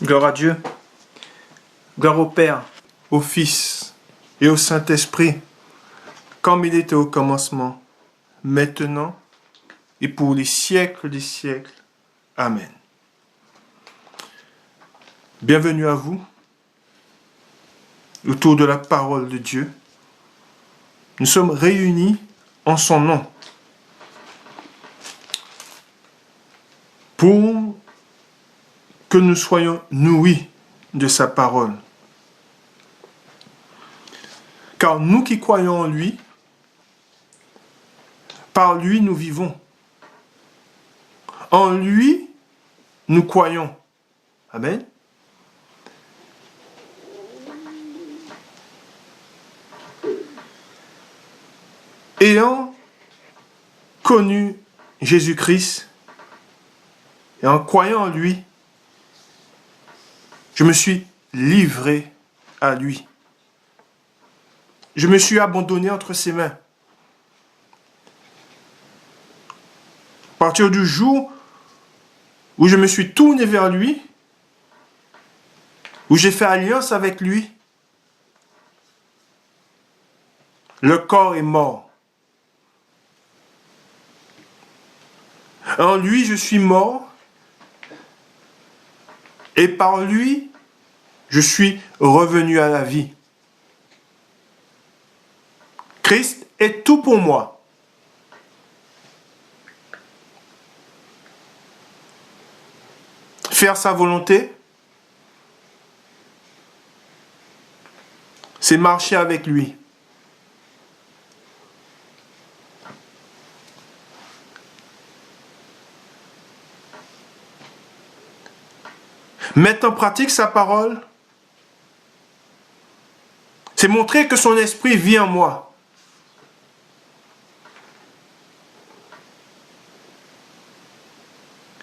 Gloire à Dieu, gloire au Père, au Fils et au Saint-Esprit, comme il était au commencement, maintenant et pour les siècles des siècles. Amen. Bienvenue à vous, autour de la parole de Dieu. Nous sommes réunis en son nom pour que nous soyons nourris de sa parole. Car nous qui croyons en lui, par lui nous vivons. En lui, nous croyons. Amen. Ayant connu Jésus-Christ et en croyant en lui, je me suis livré à lui. Je me suis abandonné entre ses mains. À partir du jour où je me suis tourné vers lui, où j'ai fait alliance avec lui, le corps est mort. En lui, je suis mort, et par lui, je suis revenu à la vie. Christ est tout pour moi. Faire sa volonté, c'est marcher avec lui. Mettre en pratique sa parole, c'est montrer que son esprit vit en moi.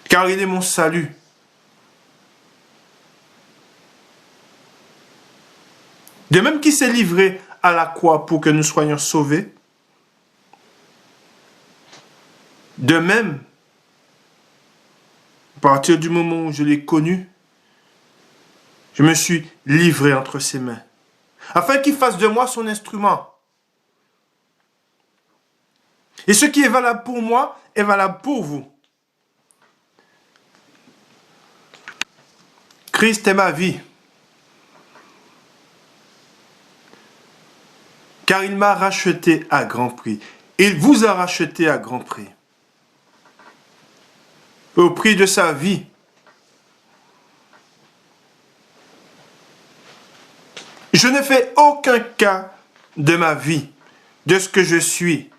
Car il est mon salut. De même qu'il s'est livré à la croix pour que nous soyons sauvés, de même, à partir du moment où je l'ai connu, je me suis livré entre ses mains, afin qu'il fasse de moi son instrument. Et ce qui est valable pour moi est valable pour vous. Christ est ma vie, car il m'a racheté à grand prix. Il vous a racheté à grand prix. Au prix de sa vie. Je ne fais aucun cas de ma vie, de ce que je suis.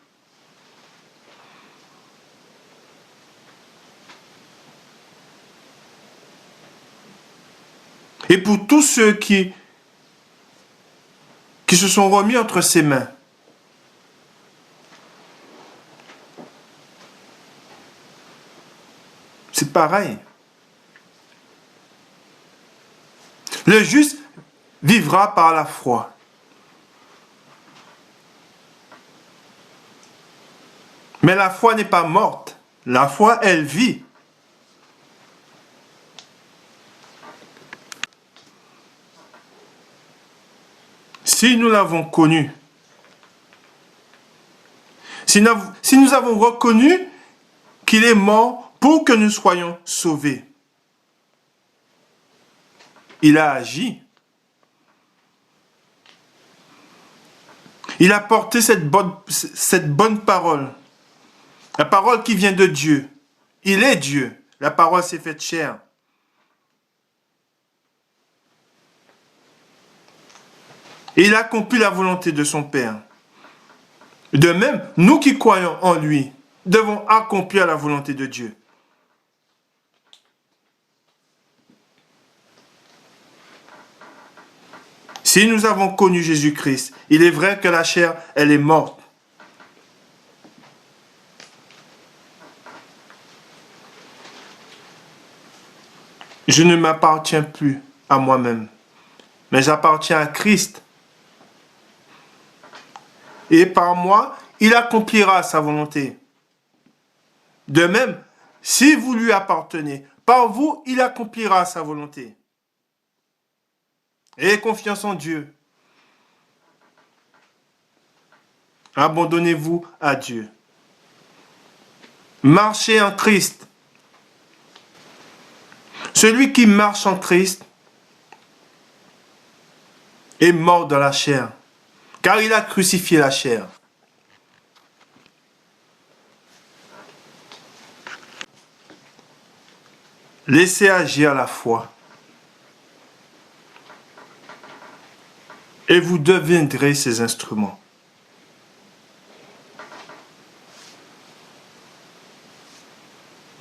Et pour tous ceux qui se sont remis entre ses mains, c'est pareil. Le juste vivra par la foi. Mais la foi n'est pas morte. La foi, elle vit. Si nous l'avons connu, si nous avons reconnu qu'il est mort pour que nous soyons sauvés, il a agi. Il a porté cette bonne parole. La parole qui vient de Dieu. Il est Dieu. La parole s'est faite chair. Et il a accompli la volonté de son Père. De même, nous qui croyons en lui, devons accomplir la volonté de Dieu. Si nous avons connu Jésus-Christ, il est vrai que la chair, elle est morte. Je ne m'appartiens plus à moi-même, mais j'appartiens à Christ. Et par moi, il accomplira sa volonté. De même, si vous lui appartenez, par vous, il accomplira sa volonté. Ayez confiance en Dieu. Abandonnez-vous à Dieu. Marchez en Christ. Celui qui marche en Christ est mort dans la chair, car il a crucifié la chair. Laissez agir la foi. Et vous deviendrez ses instruments.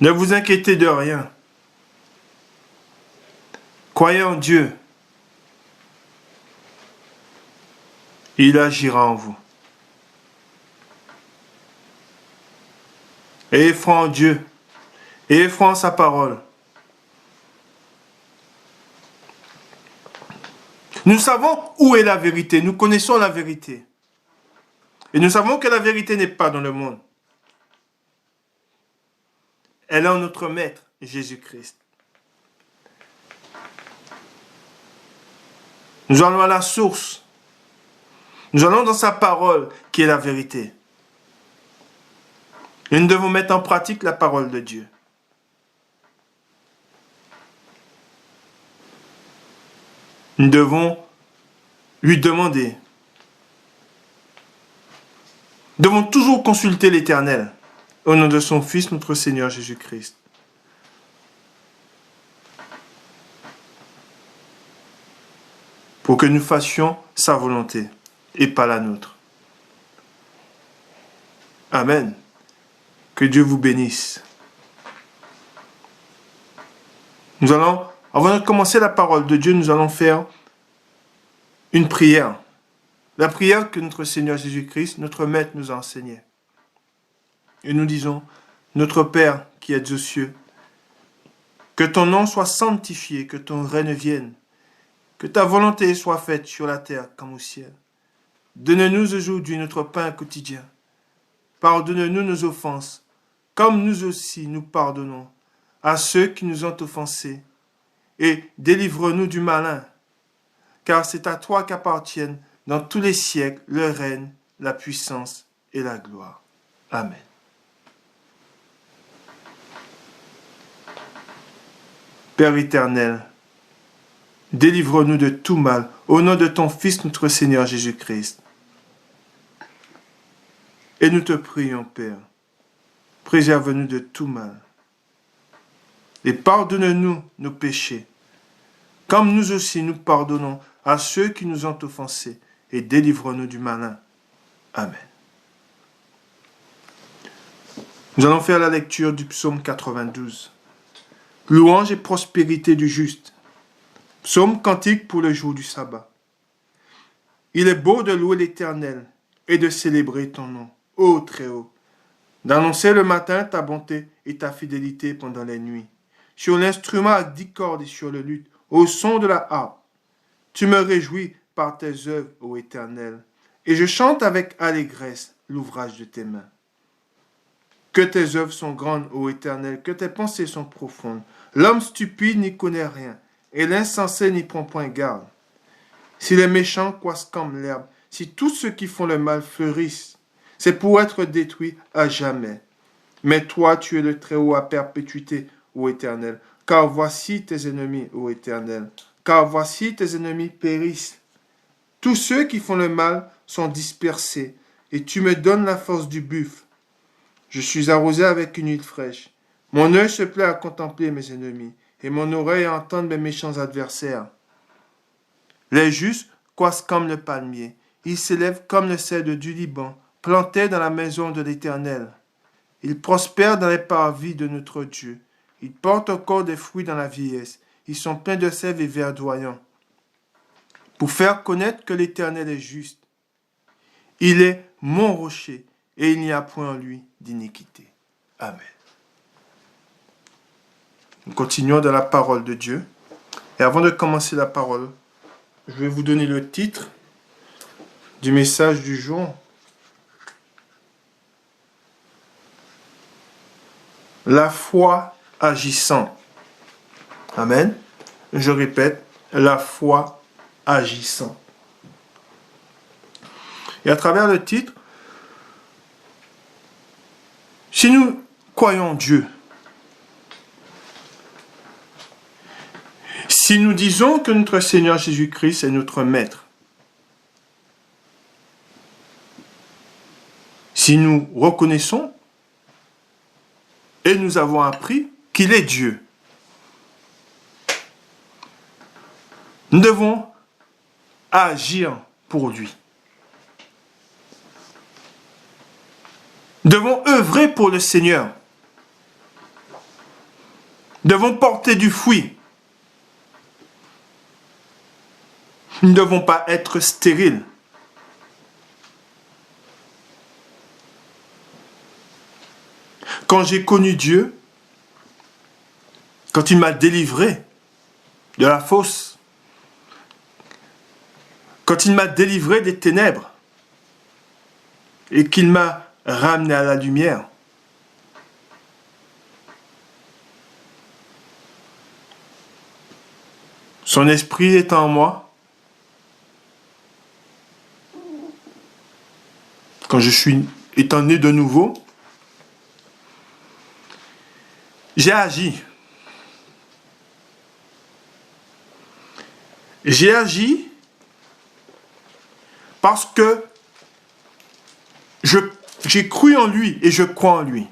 Ne vous inquiétez de rien. Croyez en Dieu. Il agira en vous. Ayez foi en Dieu. Ayez foi en sa parole. Nous savons où est la vérité. Nous connaissons la vérité. Et nous savons que la vérité n'est pas dans le monde. Elle est en notre Maître, Jésus-Christ. Nous allons à la source. Nous allons dans sa parole qui est la vérité. Et nous devons mettre en pratique la parole de Dieu. Nous devons lui demander. Nous devons toujours consulter l'Éternel au nom de son Fils, notre Seigneur Jésus-Christ. Pour que nous fassions sa volonté et pas la nôtre. Amen. Que Dieu vous bénisse. Nous allons, avant de commencer la parole de Dieu, nous allons faire une prière. La prière que notre Seigneur Jésus-Christ, notre Maître, nous a enseignée. Et nous disons, notre Père qui es aux cieux, que ton nom soit sanctifié, que ton règne vienne, que ta volonté soit faite sur la terre comme au ciel. Donne-nous aujourd'hui notre pain quotidien. Pardonne-nous nos offenses, comme nous aussi nous pardonnons à ceux qui nous ont offensés. Et délivre-nous du malin, car c'est à toi qu'appartiennent dans tous les siècles le règne, la puissance et la gloire. Amen. Père éternel, délivre-nous de tout mal, au nom de ton Fils, notre Seigneur Jésus-Christ. Et nous te prions, Père, préserve-nous de tout mal. Et pardonne-nous nos péchés, comme nous aussi nous pardonnons à ceux qui nous ont offensés, et délivre-nous du malin. Amen. Nous allons faire la lecture du psaume 92. Louange et prospérité du juste. Psaume cantique pour le jour du sabbat. Il est beau de louer l'Éternel et de célébrer ton nom, ô Très-Haut, d'annoncer le matin ta bonté et ta fidélité pendant les nuits, sur l'instrument à 10 cordes et sur le luth, au son de la harpe. Tu me réjouis par tes œuvres, ô Éternel, et je chante avec allégresse l'ouvrage de tes mains. Que tes œuvres sont grandes, ô Éternel, que tes pensées sont profondes. L'homme stupide n'y connaît rien, et l'insensé n'y prend point garde. Si les méchants croissent comme l'herbe, si tous ceux qui font le mal fleurissent, c'est pour être détruits à jamais. Mais toi, tu es le Très-Haut à perpétuité, ô Éternel, car voici tes ennemis, ô Éternel, car voici tes ennemis périssent. Tous ceux qui font le mal sont dispersés, et tu me donnes la force du buffle. Je suis arrosé avec une huile fraîche. Mon œil se plaît à contempler mes ennemis, et mon oreille à entendre mes méchants adversaires. Les justes croissent comme le palmier. Ils s'élèvent comme le cèdre du Liban, plantés dans la maison de l'Éternel. Ils prospèrent dans les parvis de notre Dieu. Ils portent encore des fruits dans la vieillesse. Ils sont pleins de sève et verdoyants. Pour faire connaître que l'Éternel est juste. Il est mon rocher, et il n'y a point en lui d'iniquité. Amen. Nous continuons dans la parole de Dieu. Et avant de commencer la parole, je vais vous donner le titre du message du jour. La foi agissant. Amen. Je répète, la foi agissant. Et à travers le titre, si nous croyons en Dieu, si nous disons que notre Seigneur Jésus-Christ est notre Maître, si nous reconnaissons et nous avons appris qu'il est Dieu, nous devons agir pour lui. Nous devons œuvrer pour le Seigneur. Nous devons porter du fruit. Nous ne devons pas être stériles. Quand j'ai connu Dieu, quand il m'a délivré de la fosse, quand il m'a délivré des ténèbres et qu'il m'a ramené à la lumière, son esprit est en moi. Quand je suis étant né de nouveau, j'ai agi. J'ai agi parce que j'ai cru en lui et je crois en lui.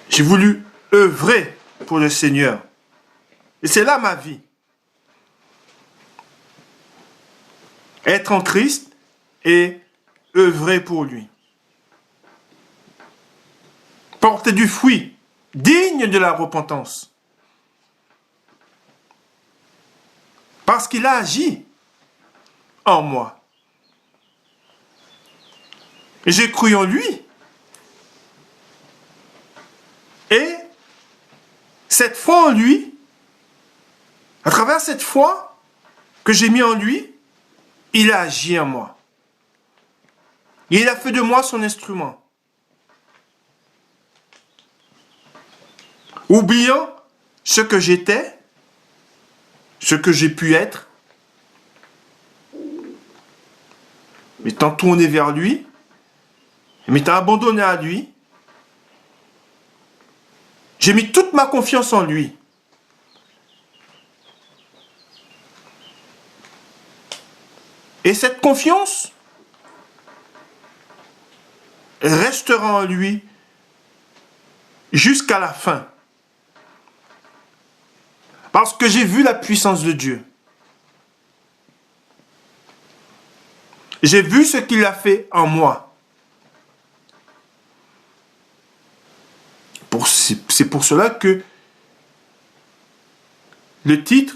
J'ai voulu œuvrer pour le Seigneur. Et c'est là ma vie. Être en Christ et œuvrer pour lui. Porter du fruit digne de la repentance. Parce qu'il a agi en moi. Et j'ai cru en lui. Et cette foi en lui, à travers cette foi que j'ai mis en lui, il a agi en moi. Et il a fait de moi son instrument. Oubliant ce que j'étais, ce que j'ai pu être, m'étant tourné vers lui, m'étant abandonné à lui, j'ai mis toute ma confiance en lui. Et cette confiance restera en lui jusqu'à la fin. Parce que j'ai vu la puissance de Dieu. J'ai vu ce qu'il a fait en moi. C'est pour cela que le titre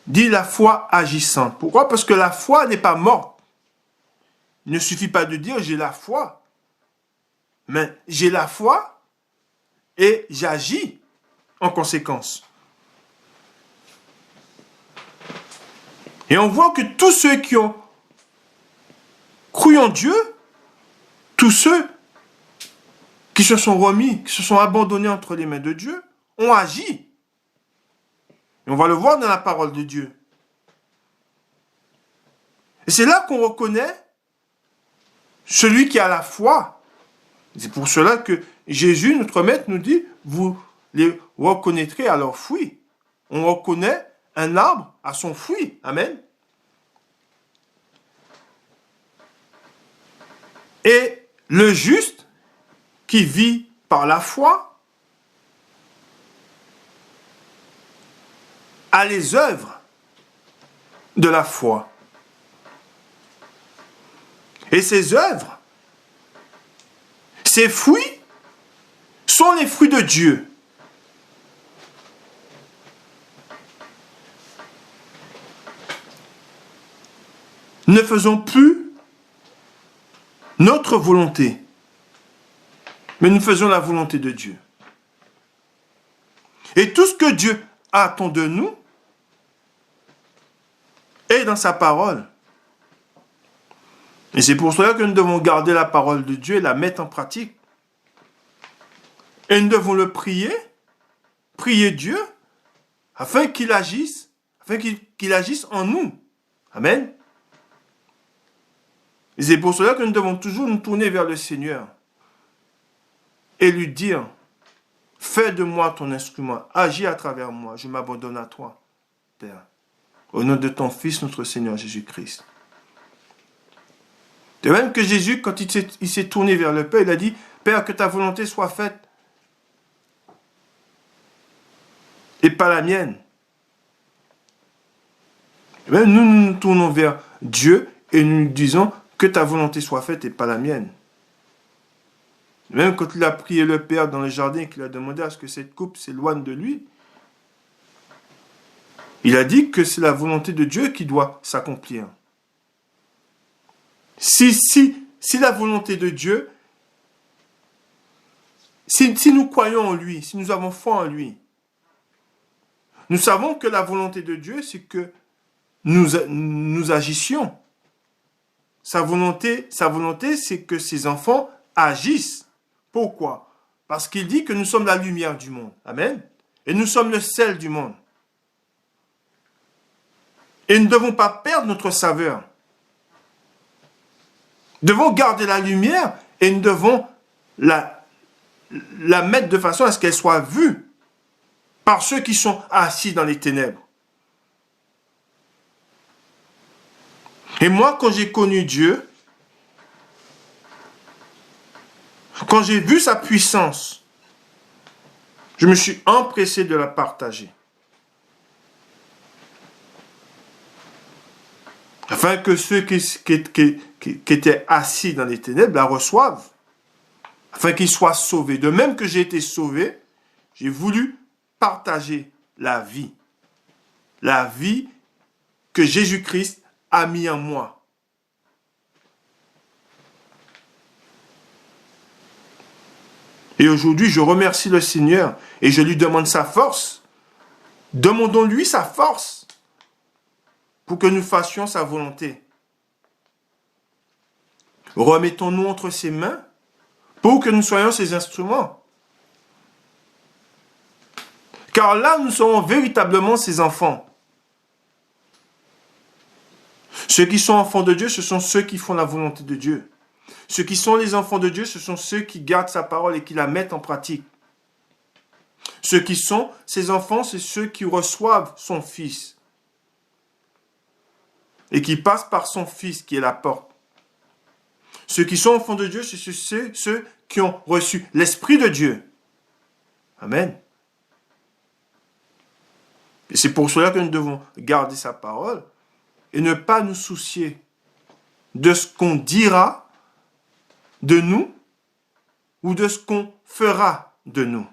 dit la foi agissante. Pourquoi? Parce que la foi n'est pas morte. Il ne suffit pas de dire j'ai la foi. Mais j'ai la foi et j'agis en conséquence. Et on voit que tous ceux qui ont cru en Dieu, tous ceux qui se sont remis, qui se sont abandonnés entre les mains de Dieu, ont agi. Et on va le voir dans la parole de Dieu. Et c'est là qu'on reconnaît celui qui a la foi. C'est pour cela que Jésus, notre Maître, nous dit, vous les reconnaîtrez à leurs fruits. On reconnaît un arbre à son fruit. Amen. Et le juste qui vit par la foi a les œuvres de la foi. Et ces œuvres, ces fruits, sont les fruits de Dieu. Ne faisons plus notre volonté, mais nous faisons la volonté de Dieu. Et tout ce que Dieu attend de nous est dans sa parole. Et c'est pour cela que nous devons garder la parole de Dieu et la mettre en pratique. Et nous devons le prier, prier Dieu, afin qu'il agisse en nous. Amen. Et c'est pour cela que nous devons toujours nous tourner vers le Seigneur et lui dire, fais de moi ton instrument, agis à travers moi, je m'abandonne à toi, Père. Au nom de ton Fils, notre Seigneur Jésus-Christ. De même que Jésus, quand il s'est tourné vers le Père, il a dit, Père, que ta volonté soit faite et pas la mienne. Et même nous nous tournons vers Dieu et nous lui disons, que ta volonté soit faite et pas la mienne. Même quand il a prié le Père dans le jardin et qu'il a demandé à ce que cette coupe s'éloigne de lui, il a dit que c'est la volonté de Dieu qui doit s'accomplir. Si la volonté de Dieu, si nous croyons en lui, si nous avons foi en lui, nous savons que la volonté de Dieu, c'est que nous agissions. Sa volonté, c'est que ses enfants agissent. Pourquoi? Parce qu'il dit que nous sommes la lumière du monde. Amen. Et nous sommes le sel du monde. Et nous ne devons pas perdre notre saveur. Nous devons garder la lumière et nous devons la mettre de façon à ce qu'elle soit vue par ceux qui sont assis dans les ténèbres. Et moi, quand j'ai connu Dieu, quand j'ai vu sa puissance, je me suis empressé de la partager. Afin que ceux qui étaient assis dans les ténèbres la reçoivent. Afin qu'ils soient sauvés. De même que j'ai été sauvé, j'ai voulu partager la vie. La vie que Jésus-Christ a mis en moi. Et aujourd'hui, je remercie le Seigneur et je lui demande sa force. Demandons-lui sa force pour que nous fassions sa volonté. Remettons-nous entre ses mains pour que nous soyons ses instruments. Car là, nous serons véritablement ses enfants. Ceux qui sont enfants de Dieu, ce sont ceux qui font la volonté de Dieu. Ceux qui sont les enfants de Dieu, ce sont ceux qui gardent sa parole et qui la mettent en pratique. Ceux qui sont ses enfants, c'est ceux qui reçoivent son Fils et qui passent par son Fils qui est la porte. Ceux qui sont enfants de Dieu, c'est ceux qui ont reçu l'Esprit de Dieu. Amen. Et c'est pour cela que nous devons garder sa parole et ne pas nous soucier de ce qu'on dira de nous ou de ce qu'on fera de nous.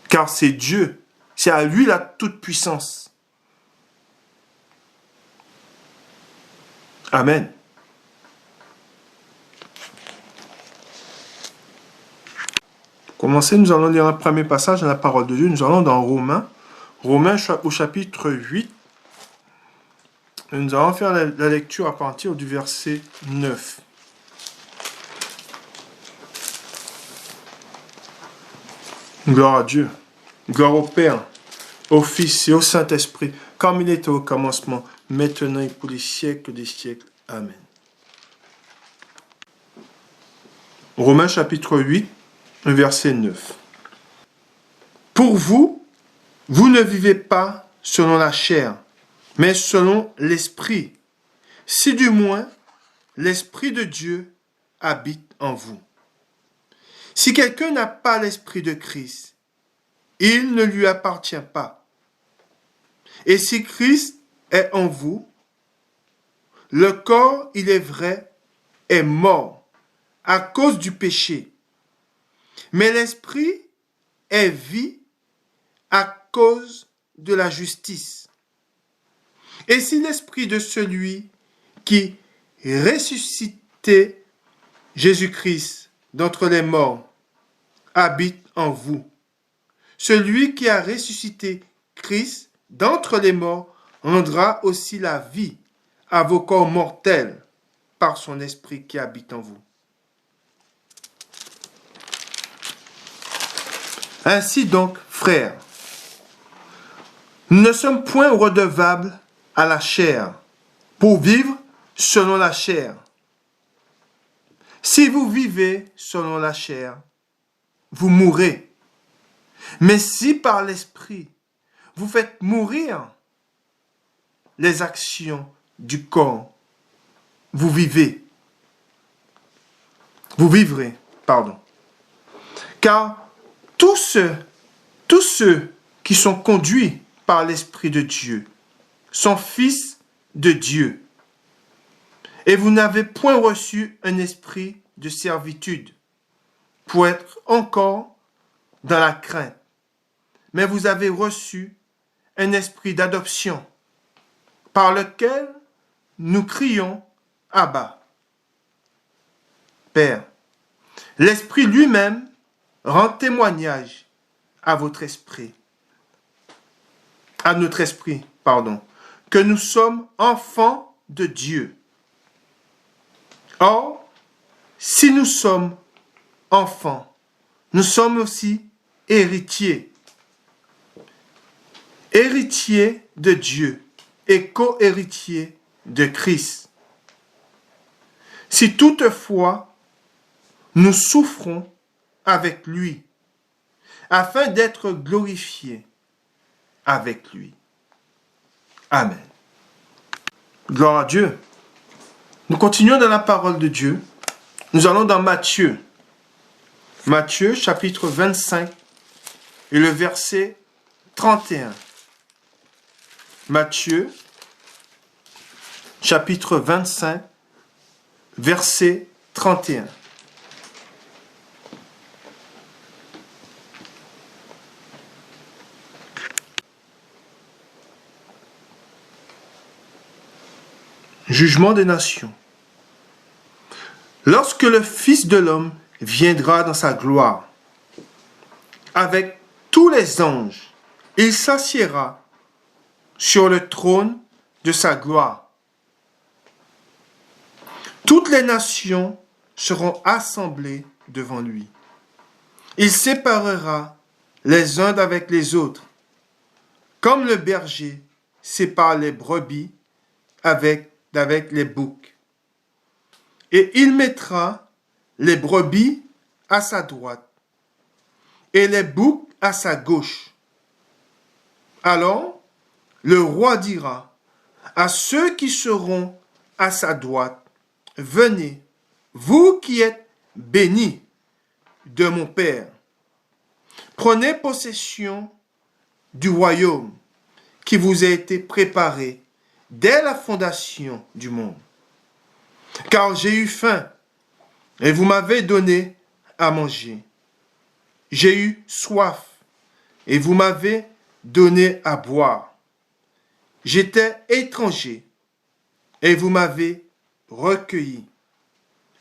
Car c'est Dieu, c'est à lui la toute-puissance. Amen. Pour commencer, nous allons lire un premier passage dans la parole de Dieu. Nous allons dans Romains au chapitre 8. Et nous allons faire la lecture à partir du verset 9. Gloire à Dieu, gloire au Père, au Fils et au Saint-Esprit, comme il était au commencement, maintenant et pour les siècles des siècles. Amen. Romains chapitre 8, verset 9. Pour vous, vous ne vivez pas selon la chair, mais selon l'Esprit, si du moins l'Esprit de Dieu habite en vous. Si quelqu'un n'a pas l'Esprit de Christ, il ne lui appartient pas. Et si Christ est en vous, le corps, il est vrai, est mort à cause du péché, mais l'Esprit est vie à cause de la justice. Et si l'Esprit de celui qui ressuscitait Jésus-Christ d'entre les morts habite en vous, celui qui a ressuscité Christ d'entre les morts rendra aussi la vie à vos corps mortels par son Esprit qui habite en vous. Ainsi donc, frères, nous ne sommes point redevables à la chair pour vivre selon la chair. Si vous vivez selon la chair, vous mourrez. Mais si par l'esprit, vous faites mourir les actions du corps, vous vivrez. Car tous ceux qui sont conduits par l'Esprit de Dieu sont fils de Dieu. Et vous n'avez point reçu un esprit de servitude pour être encore dans la crainte, mais vous avez reçu un esprit d'adoption par lequel nous crions Abba, Père. L'Esprit lui-même rend témoignage à notre esprit, que nous sommes enfants de Dieu. Or, si nous sommes enfants, nous sommes aussi héritiers. Héritiers de Dieu et co-héritiers de Christ. Si toutefois nous souffrons avec lui, afin d'être glorifiés avec lui. Amen. Gloire à Dieu. Nous continuons dans la parole de Dieu. Nous allons dans Matthieu. Matthieu, chapitre 25, et le verset 31. Matthieu, chapitre 25, verset 31. Jugement des nations. Lorsque le Fils de l'homme viendra dans sa gloire, avec tous les anges, il s'assiera sur le trône de sa gloire. Toutes les nations seront assemblées devant lui. Il séparera les uns d'avec les autres, comme le berger sépare les brebis avec les boucs. Et il mettra les brebis à sa droite et les boucs à sa gauche. Alors, le roi dira à ceux qui seront à sa droite, venez, vous qui êtes bénis de mon Père, prenez possession du royaume qui vous a été préparé dès la fondation du monde. Car j'ai eu faim, et vous m'avez donné à manger. J'ai eu soif, et vous m'avez donné à boire. J'étais étranger, et vous m'avez recueilli.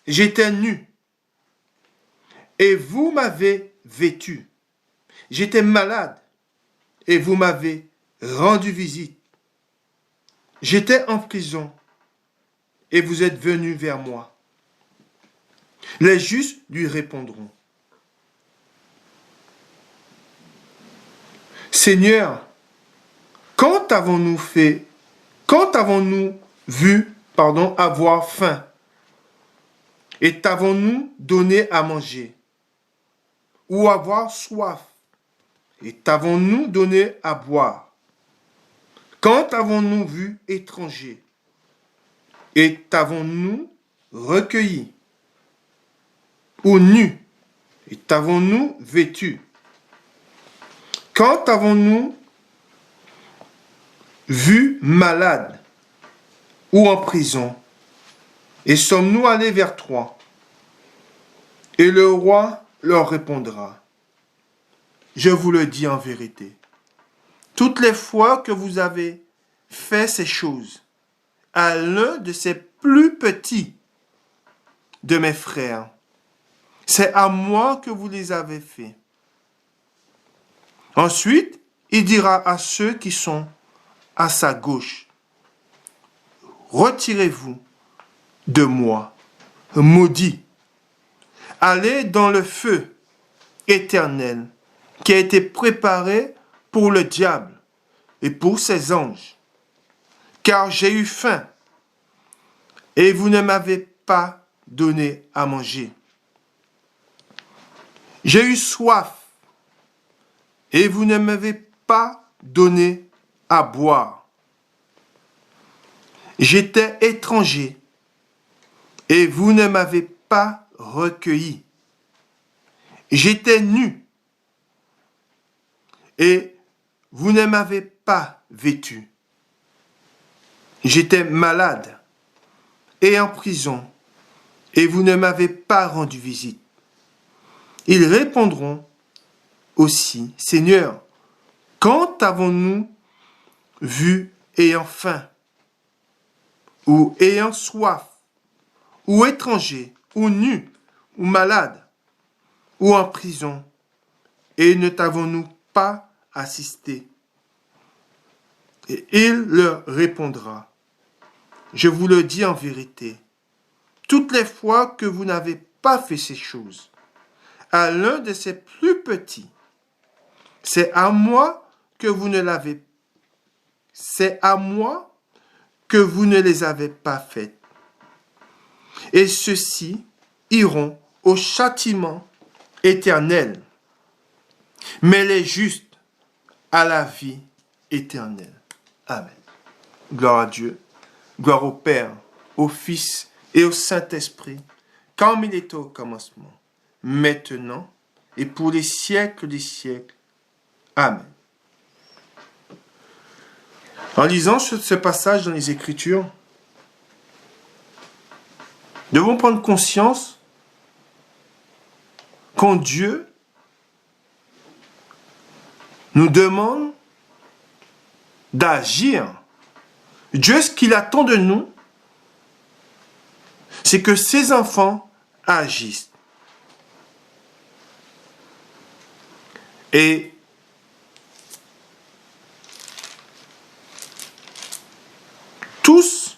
J'étais nu, et vous m'avez vêtu. J'étais malade, et vous m'avez rendu visite. J'étais en prison, et vous êtes venus vers moi. Les justes lui répondront. Seigneur, quand avons-nous vu avoir faim, et t'avons-nous donné à manger, ou avoir soif, et t'avons-nous donné à boire? Quand avons-nous vu étranger, et t'avons-nous recueilli, ou nu, et t'avons-nous vêtu? Quand avons-nous vu malade, ou en prison, et sommes-nous allés vers toi? Et le roi leur répondra, je vous le dis en vérité, toutes les fois que vous avez fait ces choses à l'un de ces plus petits de mes frères, c'est à moi que vous les avez fait. Ensuite, il dira à ceux qui sont à sa gauche, retirez-vous de moi, maudits, allez dans le feu éternel qui a été préparé pour le diable et pour ses anges. Car j'ai eu faim et vous ne m'avez pas donné à manger. J'ai eu soif et vous ne m'avez pas donné à boire. J'étais étranger et vous ne m'avez pas recueilli. J'étais nu et vous ne m'avez pas vêtu. J'étais malade et en prison et vous ne m'avez pas rendu visite. Ils répondront aussi, Seigneur, quand avons-nous vu ayant faim, ou ayant soif, ou étranger, ou nu, ou malade, ou en prison, et ne t'avons-nous pas assisté? Et il leur répondra, je vous le dis en vérité, toutes les fois que vous n'avez pas fait ces choses à l'un de ces plus petits, c'est à moi que vous ne les avez pas faites. Et ceux-ci iront au châtiment éternel, mais les justes à la vie éternelle. Amen. Gloire à Dieu, gloire au Père, au Fils et au Saint-Esprit, comme il était au commencement, maintenant et pour les siècles des siècles. Amen. En lisant ce passage dans les Écritures, nous devons prendre conscience qu'en Dieu nous demande d'agir. Dieu, ce qu'il attend de nous, c'est que ses enfants agissent. Et tous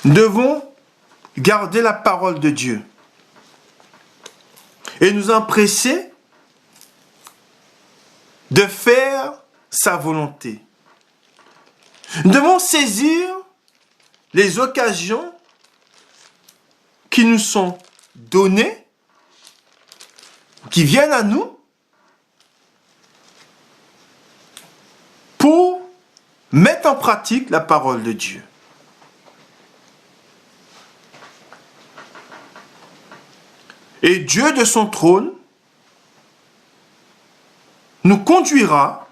devons garder la parole de Dieu et nous empresser de faire sa volonté. Nous devons saisir les occasions qui nous sont données, qui viennent à nous, pour mettre en pratique la parole de Dieu. Et Dieu de son trône nous conduira,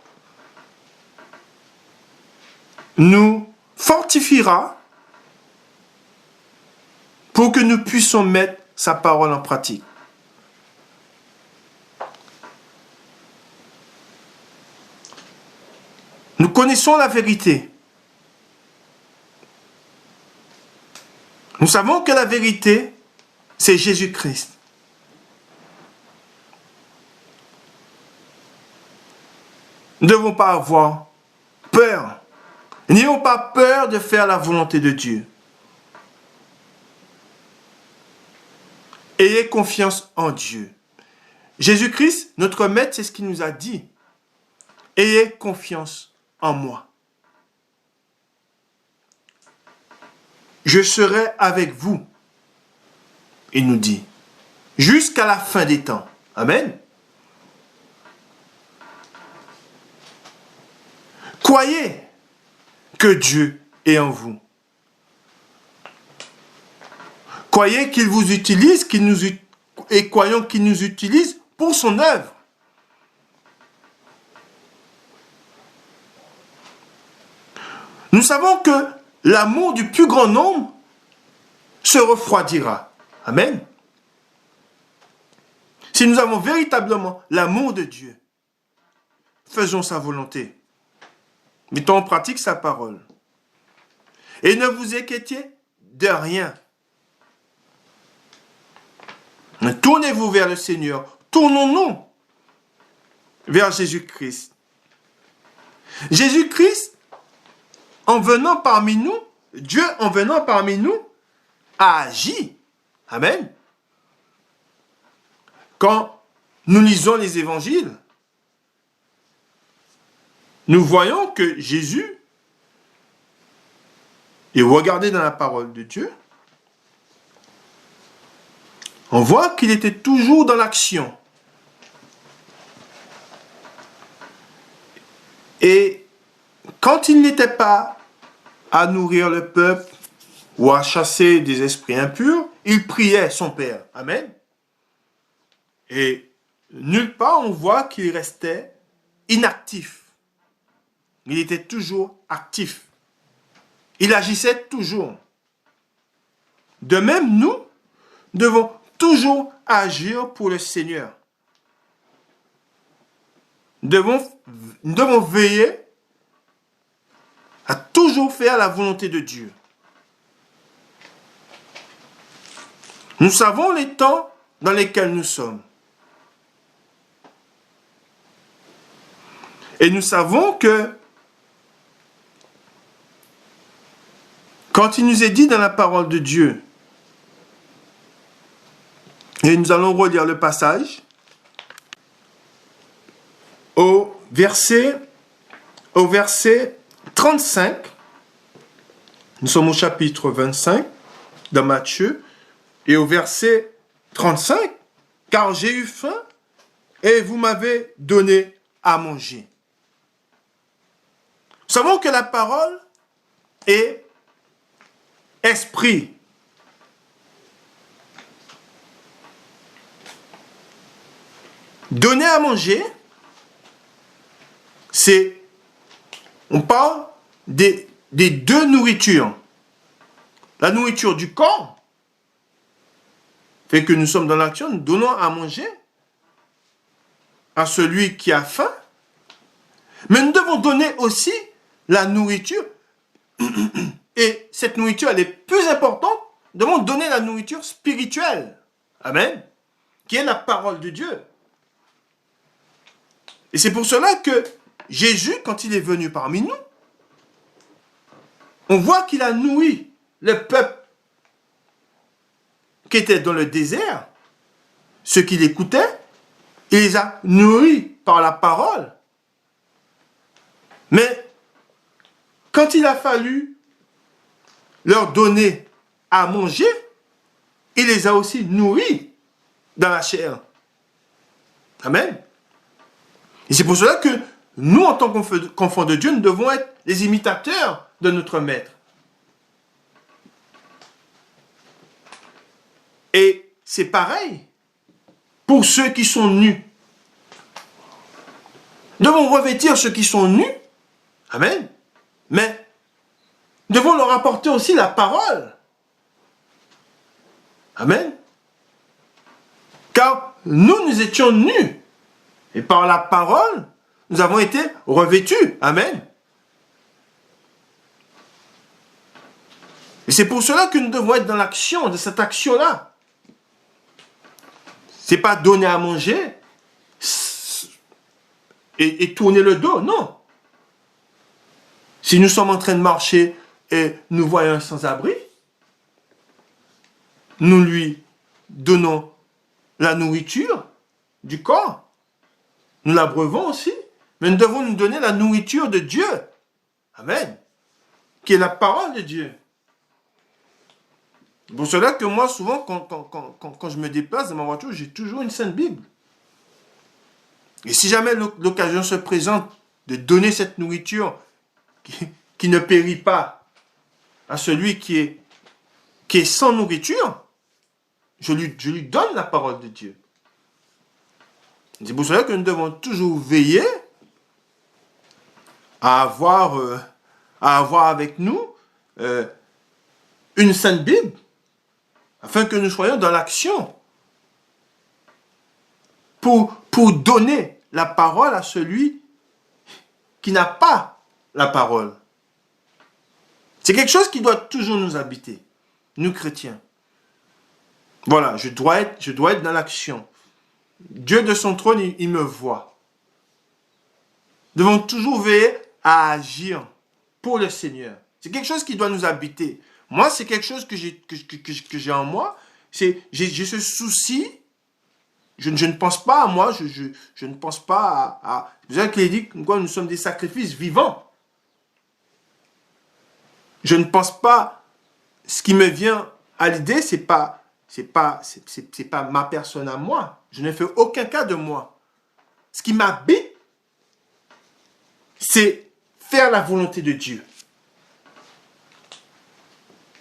nous fortifiera pour que nous puissions mettre sa parole en pratique. Nous connaissons la vérité. Nous savons que la vérité, c'est Jésus-Christ. Nous ne devons pas avoir peur. N'ayons pas peur de faire la volonté de Dieu. Ayez confiance en Dieu. Jésus-Christ, notre maître, c'est ce qu'il nous a dit. Ayez confiance en moi. Je serai avec vous, il nous dit, jusqu'à la fin des temps. Amen. Croyez que Dieu est en vous. Croyez qu'il vous utilise, et croyons qu'il nous utilise pour son œuvre. Nous savons que l'amour du plus grand nombre se refroidira. Amen. Si nous avons véritablement l'amour de Dieu, faisons sa volonté. Mettons en pratique sa parole. Et ne vous inquiétez de rien. Tournez-vous vers le Seigneur. Tournons-nous vers Jésus-Christ. Jésus-Christ, en venant parmi nous, Dieu en venant parmi nous, a agi. Amen. Quand nous lisons les évangiles, nous voyons que Jésus, et regardez dans la parole de Dieu, on voit qu'il était toujours dans l'action. Et quand il n'était pas à nourrir le peuple ou à chasser des esprits impurs, il priait son Père. Amen. Et nulle part on voit qu'il restait inactif. Il était toujours actif. Il agissait toujours. De même, nous devons toujours agir pour le Seigneur. Nous devons veiller à toujours faire la volonté de Dieu. Nous savons les temps dans lesquels nous sommes. Et nous savons que quand il nous est dit dans la parole de Dieu, et nous allons relire le passage, au verset 35, nous sommes au chapitre 25 de Matthieu, et au verset 35, « Car j'ai eu faim et vous m'avez donné à manger. » Nous savons que la parole est esprit. Donner à manger, on parle des deux nourritures. La nourriture du corps fait que nous sommes dans l'action, nous donnons à manger à celui qui a faim, mais nous devons donner aussi la nourriture, et cette nourriture, elle est plus importante, nous devons donner la nourriture spirituelle, amen, qui est la parole de Dieu. Et c'est pour cela que Jésus, quand il est venu parmi nous, on voit qu'il a nourri le peuple qui était dans le désert, ceux qui l'écoutaient, il les a nourris par la parole. Mais quand il a fallu leur donner à manger, il les a aussi nourris dans la chair. Amen. Et c'est pour cela que nous, en tant qu'enfants de Dieu, nous devons être les imitateurs de notre Maître. Et c'est pareil pour ceux qui sont nus. Nous devons revêtir ceux qui sont nus. Amen. Mais nous devons leur apporter aussi la parole. Amen. Car nous étions nus. Et par la parole, nous avons été revêtus. Amen. Et c'est pour cela que nous devons être dans l'action, de cette action-là. C'est pas donner à manger et tourner le dos, non. Si nous sommes en train de marcher et nous voyons un sans-abri, nous lui donnons la nourriture du corps. Nous l'abreuvons aussi, mais nous devons nous donner la nourriture de Dieu. Amen. Qui est la parole de Dieu. C'est pour cela que moi, souvent, quand je me déplace dans ma voiture, j'ai toujours une Sainte Bible. Et si jamais l'occasion se présente de donner cette nourriture qui ne périt pas à celui qui est sans nourriture, je lui donne la parole de Dieu. C'est pour cela que nous devons toujours veiller à avoir avec nous une Sainte Bible, afin que nous soyons dans l'action pour donner la parole à celui qui n'a pas la parole. C'est quelque chose qui doit toujours nous habiter, nous chrétiens. Voilà, je dois être dans l'action. Dieu de son trône, il me voit. Nous devons toujours veiller à agir pour le Seigneur. C'est quelque chose qui doit nous habiter. Moi, c'est quelque chose que j'ai en moi. J'ai ce souci je ne pense pas à moi, je ne pense pas à... Vous savez qu'il dit que nous sommes des sacrifices vivants. Je ne pense pas, ce qui me vient à l'idée, c'est pas ma personne à moi. Je ne fais aucun cas de moi. Ce qui m'habite, c'est faire la volonté de Dieu.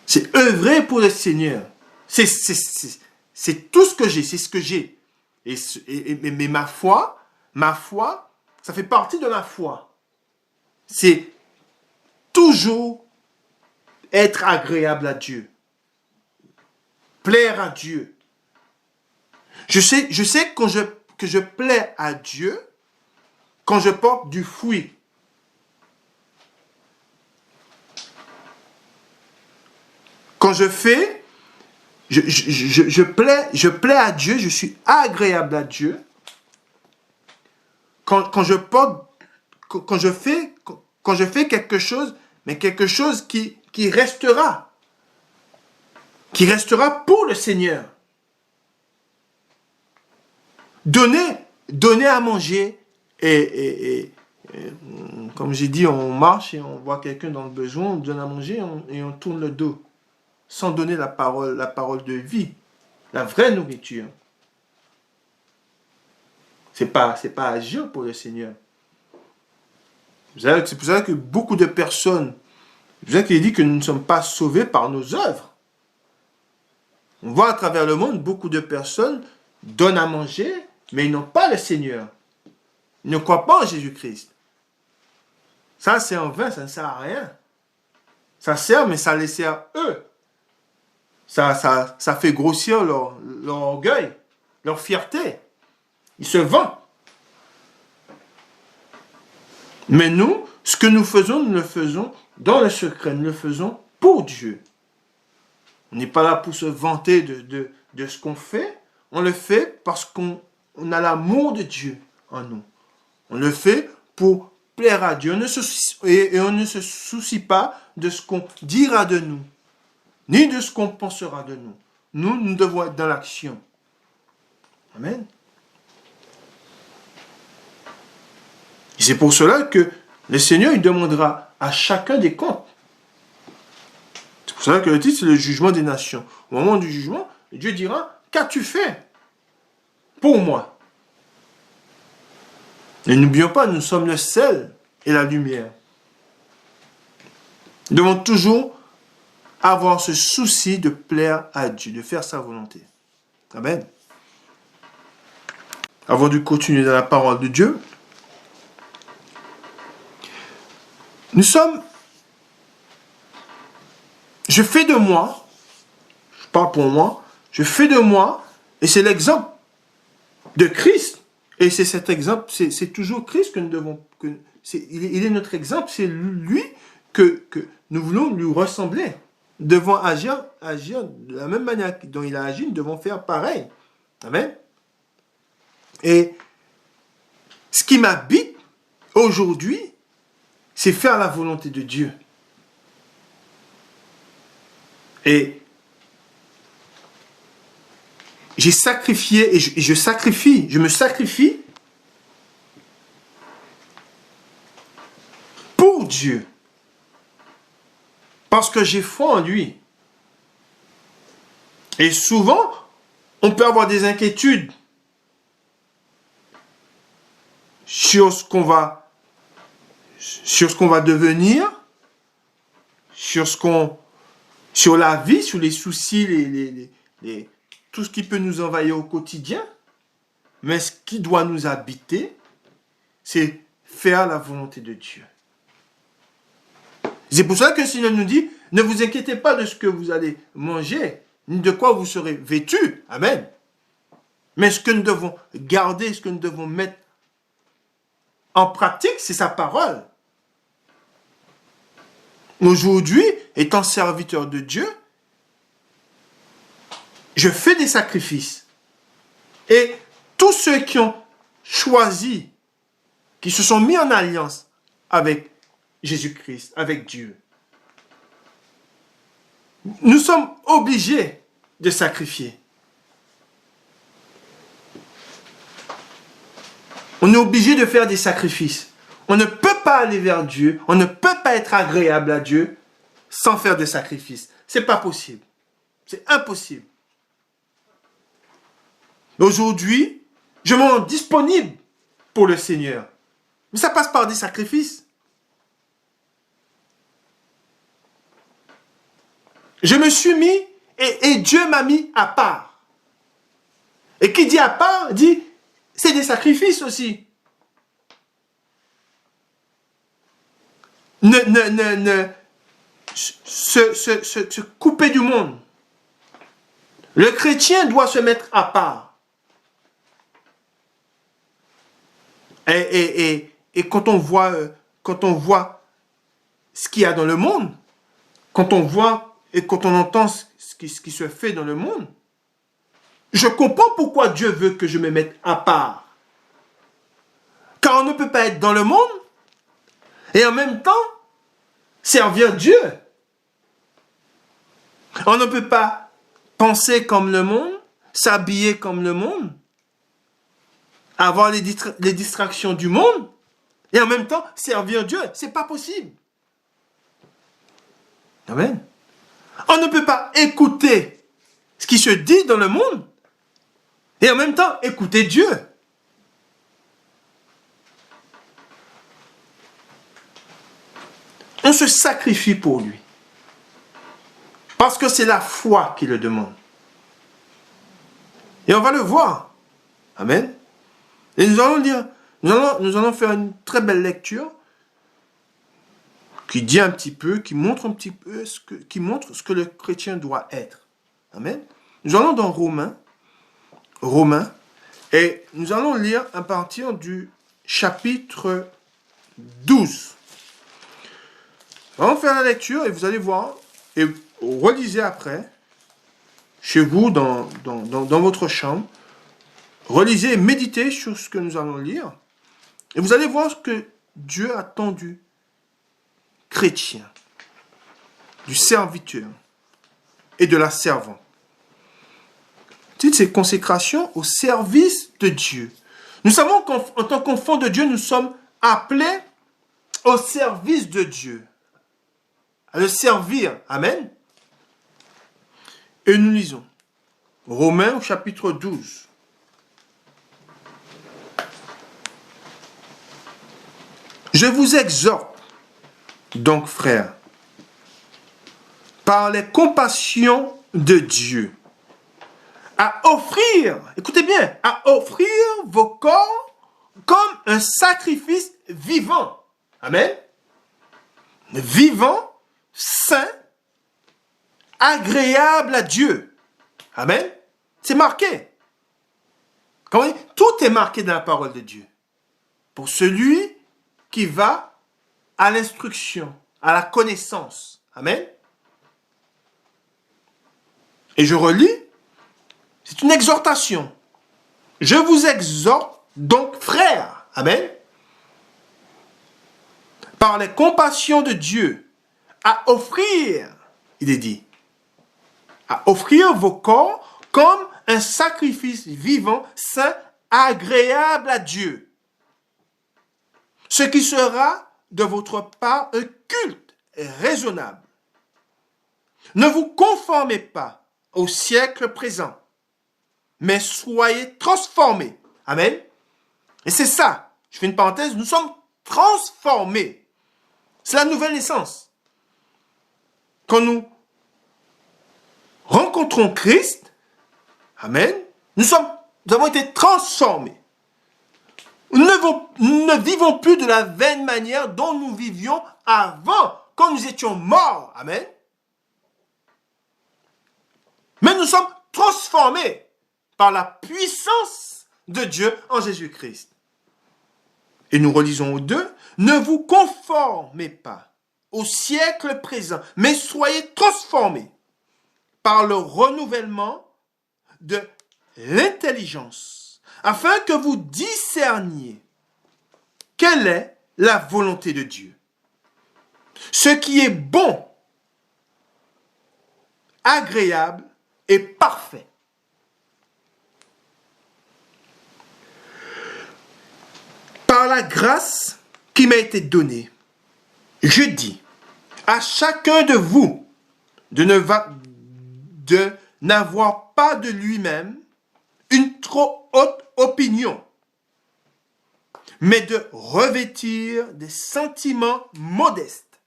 C'est œuvrer pour le Seigneur. C'est tout ce que j'ai, c'est ce que j'ai. Mais ma foi, ça fait partie de ma foi. C'est toujours être agréable à Dieu. Plaire à Dieu. Je sais que je plais à Dieu quand je porte du fruit. Quand je fais, je plais à Dieu, je suis agréable à Dieu. Quand je porte, quand je fais quelque chose, mais quelque chose qui restera pour le Seigneur. Donner à manger et comme j'ai dit, on marche et on voit quelqu'un dans le besoin, on donne à manger et on tourne le dos. Sans donner la parole de vie, la vraie nourriture. C'est pas agir pour le Seigneur. C'est pour ça que beaucoup de personnes, c'est pour ça qu'il dit que nous ne sommes pas sauvés par nos œuvres. On voit à travers le monde, beaucoup de personnes donnent à manger, mais ils n'ont pas le Seigneur. Ils ne croient pas en Jésus-Christ. Ça, c'est en vain, ça ne sert à rien. Ça sert, mais ça les sert eux. Ça fait grossir leur orgueil, leur fierté. Ils se vantent. Mais nous, ce que nous le faisons dans le secret, nous le faisons pour Dieu. On n'est pas là pour se vanter de ce qu'on fait. On le fait parce qu'on a l'amour de Dieu en nous. On le fait pour plaire à Dieu. Et on ne se soucie pas de ce qu'on dira de nous, ni de ce qu'on pensera de nous. Nous devons être dans l'action. Amen. Et c'est pour cela que le Seigneur, il demandera à chacun des comptes. C'est pour cela que le titre, c'est le jugement des nations. Au moment du jugement, Dieu dira, qu'as-tu fait pour moi? Et n'oublions pas, nous sommes le sel et la lumière. Nous devons toujours avoir ce souci de plaire à Dieu, de faire sa volonté. Amen. Avant de continuer dans la parole de Dieu, je fais de moi, je parle pour moi, je fais de moi, et c'est l'exemple de Christ. Et c'est cet exemple, c'est toujours Christ que nous devons, il est notre exemple, c'est lui que nous voulons lui ressembler. Nous devons agir de la même manière dont il a agi, nous devons faire pareil. Amen. Et ce qui m'habite aujourd'hui, c'est faire la volonté de Dieu. Et j'ai sacrifié, et je me sacrifie pour Dieu. Parce que j'ai foi en lui. Et souvent, on peut avoir des inquiétudes sur ce qu'on va devenir, sur la vie, sur les soucis, tout ce qui peut nous envahir au quotidien. Mais ce qui doit nous habiter, c'est faire la volonté de Dieu. C'est pour ça que le Seigneur nous dit, ne vous inquiétez pas de ce que vous allez manger, ni de quoi vous serez vêtus. Amen. Mais ce que nous devons garder, ce que nous devons mettre en pratique, c'est sa parole. Aujourd'hui, étant serviteur de Dieu, je fais des sacrifices. Et tous ceux qui ont choisi, qui se sont mis en alliance avec Jésus-Christ, avec Dieu, nous sommes obligés de sacrifier. On est obligé de faire des sacrifices. On ne peut pas aller vers Dieu, on ne peut pas être agréable à Dieu sans faire des sacrifices. C'est pas possible. C'est impossible. Aujourd'hui, je me rends disponible pour le Seigneur. Mais ça passe par des sacrifices. Je me suis mis et Dieu m'a mis à part. Et qui dit à part, dit, c'est des sacrifices aussi. Se couper du monde. Le chrétien doit se mettre à part. Et quand on voit ce qu'il y a dans le monde, quand on voit et quand on entend ce qui se fait dans le monde, je comprends pourquoi Dieu veut que je me mette à part. Car on ne peut pas être dans le monde et en même temps servir Dieu. On ne peut pas penser comme le monde, s'habiller comme le monde, avoir les distractions du monde et en même temps servir Dieu. C'est pas possible. Amen. On ne peut pas écouter ce qui se dit dans le monde et en même temps écouter Dieu. On se sacrifie pour lui. Parce que c'est la foi qui le demande. Et on va le voir. Amen. Et nous allons lire, nous allons faire une très belle lecture qui dit un petit peu, qui montre un petit peu qui montre ce que le chrétien doit être. Amen. Nous allons dans Romains, et nous allons lire à partir du chapitre 12. Nous allons faire la lecture et vous allez voir, et relisez après, chez vous, dans votre chambre, relisez et méditez sur ce que nous allons lire, et vous allez voir ce que Dieu attend du chrétien, du serviteur et de la servante. C'est consécration au service de Dieu. Nous savons qu'en tant qu'enfants de Dieu, nous sommes appelés au service de Dieu, à le servir. Amen. Et nous lisons Romains au chapitre 12. Je vous exhorte, donc frères, par les compassions de Dieu, à offrir, écoutez bien, à offrir vos corps comme un sacrifice vivant. Amen. Vivant, saint, agréable à Dieu. Amen. C'est marqué. Tout est marqué dans la parole de Dieu. Pour celui qui va à l'instruction, à la connaissance. Amen. Et je relis. C'est une exhortation. Je vous exhorte donc, frères, amen, par les compassions de Dieu, à offrir, il est dit, à offrir vos corps comme un sacrifice vivant, saint, agréable à Dieu. Ce qui sera de votre part un culte raisonnable. Ne vous conformez pas au siècle présent, mais soyez transformés. Amen. Et c'est ça, je fais une parenthèse, nous sommes transformés. C'est la nouvelle naissance. Quand nous rencontrons Christ, amen, nous avons été transformés. Nous ne vivons plus de la vaine manière dont nous vivions avant, quand nous étions morts. Amen. Mais nous sommes transformés par la puissance de Dieu en Jésus-Christ. Et nous relisons au 2, ne vous conformez pas au siècle présent, mais soyez transformés par le renouvellement de l'intelligence, afin que vous discerniez quelle est la volonté de Dieu. Ce qui est bon, agréable et parfait. Par la grâce qui m'a été donnée, je dis à chacun de vous de n'avoir pas de lui-même une trop haute opinion, mais de revêtir des sentiments modestes,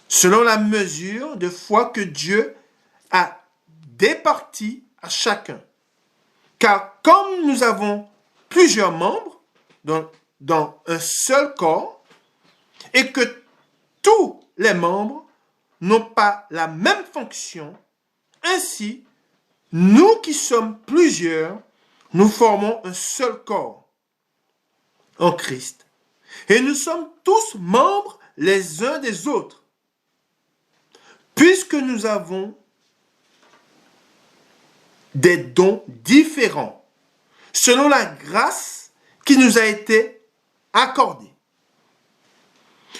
selon la mesure de foi que Dieu a départie à chacun. Car comme nous avons plusieurs membres dans un seul corps, et que tous les membres n'ont pas la même fonction, ainsi, nous qui sommes plusieurs, nous formons un seul corps en Christ. Et nous sommes tous membres les uns des autres. Puisque nous avons des dons différents, selon la grâce qui nous a été accordée.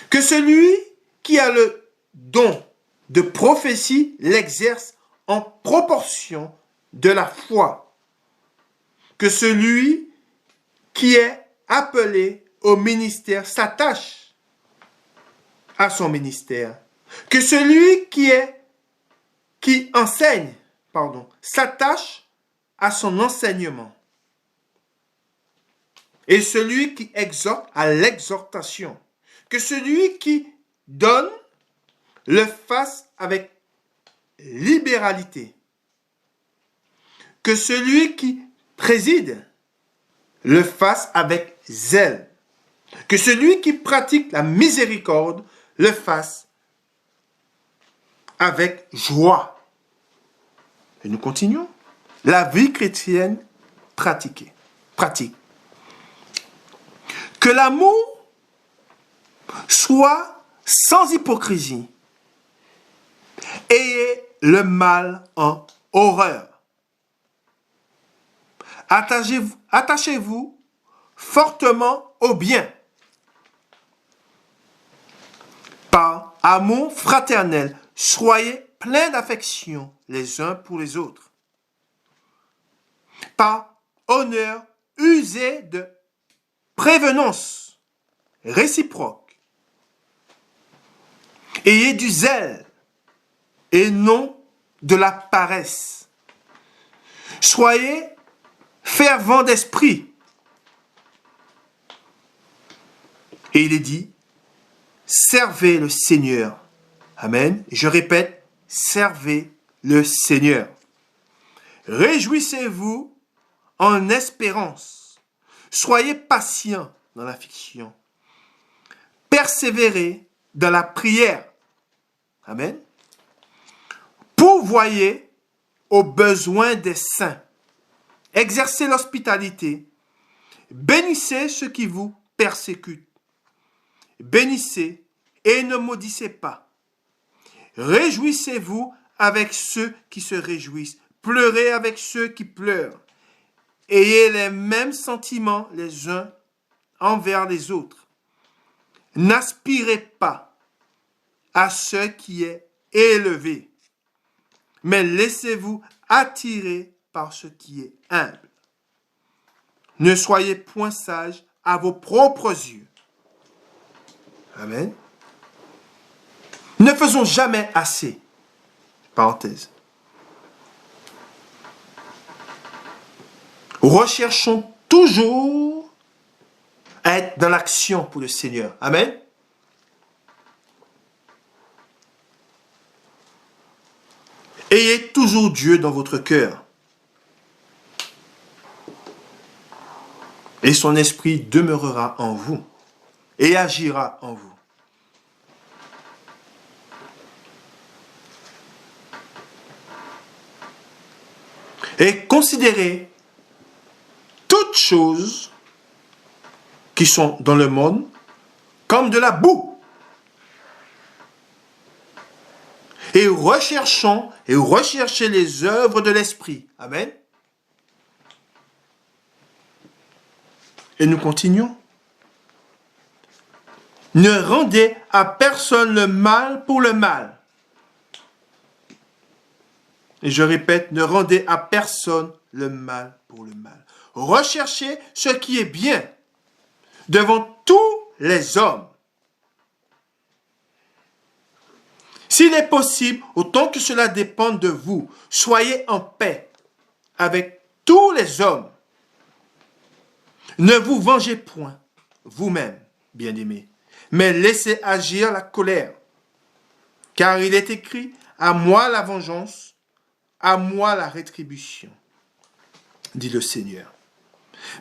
Que celui qui a le don de prophétie l'exerce en proportion de la foi. Que celui qui est appelé au ministère s'attache à son ministère. Que celui qui enseigne, s'attache à son enseignement. Et celui qui exhorte à l'exhortation. Que celui qui donne le fasse avec libéralité. Que celui qui préside le fasse avec zèle. Que celui qui pratique la miséricorde le fasse avec joie. Et nous continuons. La vie chrétienne pratique. Que l'amour soit sans hypocrisie. Ayez le mal en horreur. Attachez-vous fortement au bien. Par amour fraternel, soyez pleins d'affection les uns pour les autres. Par honneur, usez de prévenance réciproque. Ayez du zèle et non de la paresse. Soyez fervents d'esprit. Et il est dit, servez le Seigneur. Amen. Je répète, servez le Seigneur. Réjouissez-vous en espérance. Soyez patients dans l'affliction. Persévérez dans la prière. Amen. Pourvoyez aux besoins des saints. Exercez l'hospitalité. Bénissez ceux qui vous persécutent. Bénissez et ne maudissez pas. Réjouissez-vous avec ceux qui se réjouissent. Pleurez avec ceux qui pleurent. Ayez les mêmes sentiments les uns envers les autres. N'aspirez pas à ce qui est élevé, mais laissez-vous attirer par ce qui est humble. Ne soyez point sages à vos propres yeux. Amen. Ne faisons jamais assez. Parenthèse. Recherchons toujours à être dans l'action pour le Seigneur. Amen. Ayez toujours Dieu dans votre cœur. Et son esprit demeurera en vous et agira en vous. Et considérez toutes choses qui sont dans le monde comme de la boue. Et recherchez les œuvres de l'esprit. Amen. Et nous continuons. Ne rendez à personne le mal pour le mal. Et je répète, ne rendez à personne le mal pour le mal. Recherchez ce qui est bien. devant tous les hommes. S'il est possible, autant que cela dépend de vous, soyez en paix avec tous les hommes. Ne vous vengez point vous-même, bien-aimés, mais laissez agir la colère. Car il est écrit, à moi la vengeance, à moi la rétribution, dit le Seigneur.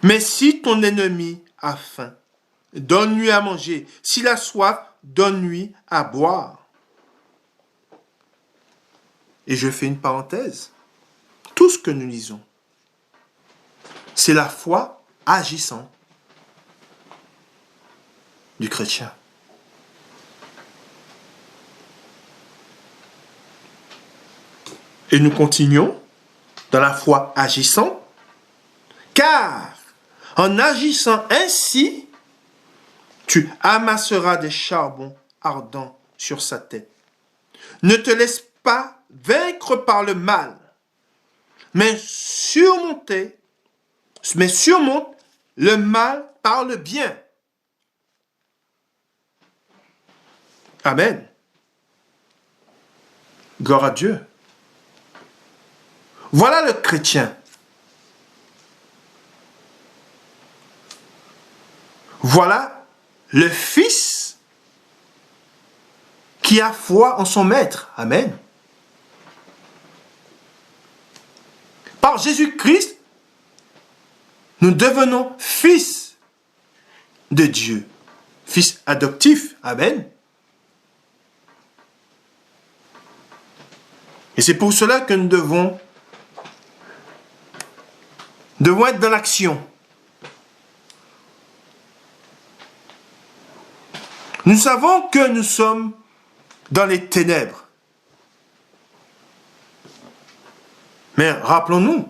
Mais si ton ennemi a faim, donne-lui à manger. S'il a soif, donne-lui à boire. Et je fais une parenthèse. Tout ce que nous lisons, c'est la foi agissante du chrétien. Et nous continuons dans la foi agissante, car en agissant ainsi, tu amasseras des charbons ardents sur sa tête. Ne te laisse pas vaincre par le mal, mais surmonte le mal par le bien. Amen. Gloire à Dieu. Voilà le chrétien. Voilà le Fils qui a foi en son Maître. Amen. Par Jésus-Christ, nous devenons fils de Dieu. Fils adoptif. Amen. Et c'est pour cela que nous devons être dans l'action. Nous savons que nous sommes dans les ténèbres. Mais rappelons-nous,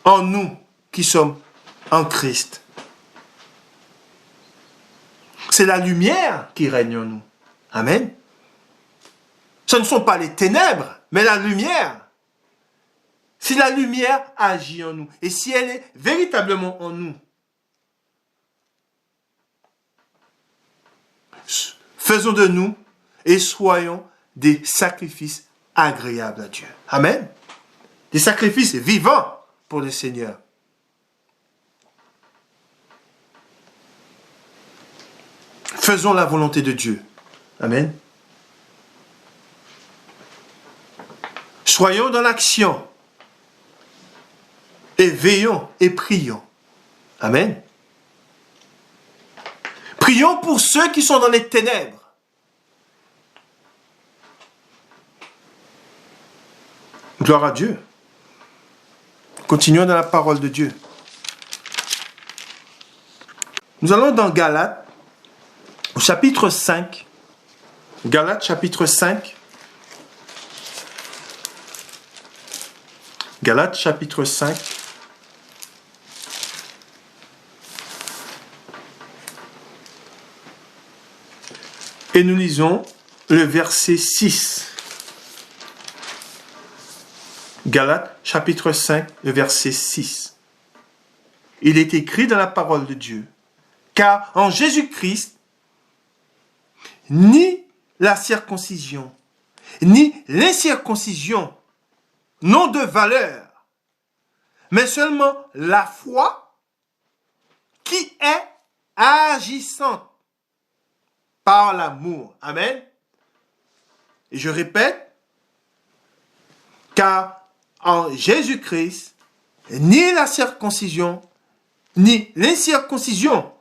en nous qui sommes en Christ, c'est la lumière qui règne en nous. Amen. Ce ne sont pas les ténèbres, mais la lumière. Si la lumière agit en nous, et si elle est véritablement en nous, faisons de nous et soyons des sacrifices agréables à Dieu. Amen. Des sacrifices vivants pour le Seigneur. Faisons la volonté de Dieu. Amen. Soyons dans l'action. Et veillons et prions. Amen. Prions pour ceux qui sont dans les ténèbres. Gloire à Dieu. Continuons dans la parole de Dieu. Nous allons dans Galates, au chapitre 5. Galates, chapitre 5. Galates, chapitre 5. Et nous lisons le verset 6. Galates, chapitre 5, le verset 6. Il est écrit dans la parole de Dieu, car en Jésus-Christ, ni la circoncision, ni l'incirconcision n'ont de valeur, mais seulement la foi qui est agissante par l'amour. Amen. Et je répète, car en Jésus-Christ, ni la circoncision, ni l'incirconcision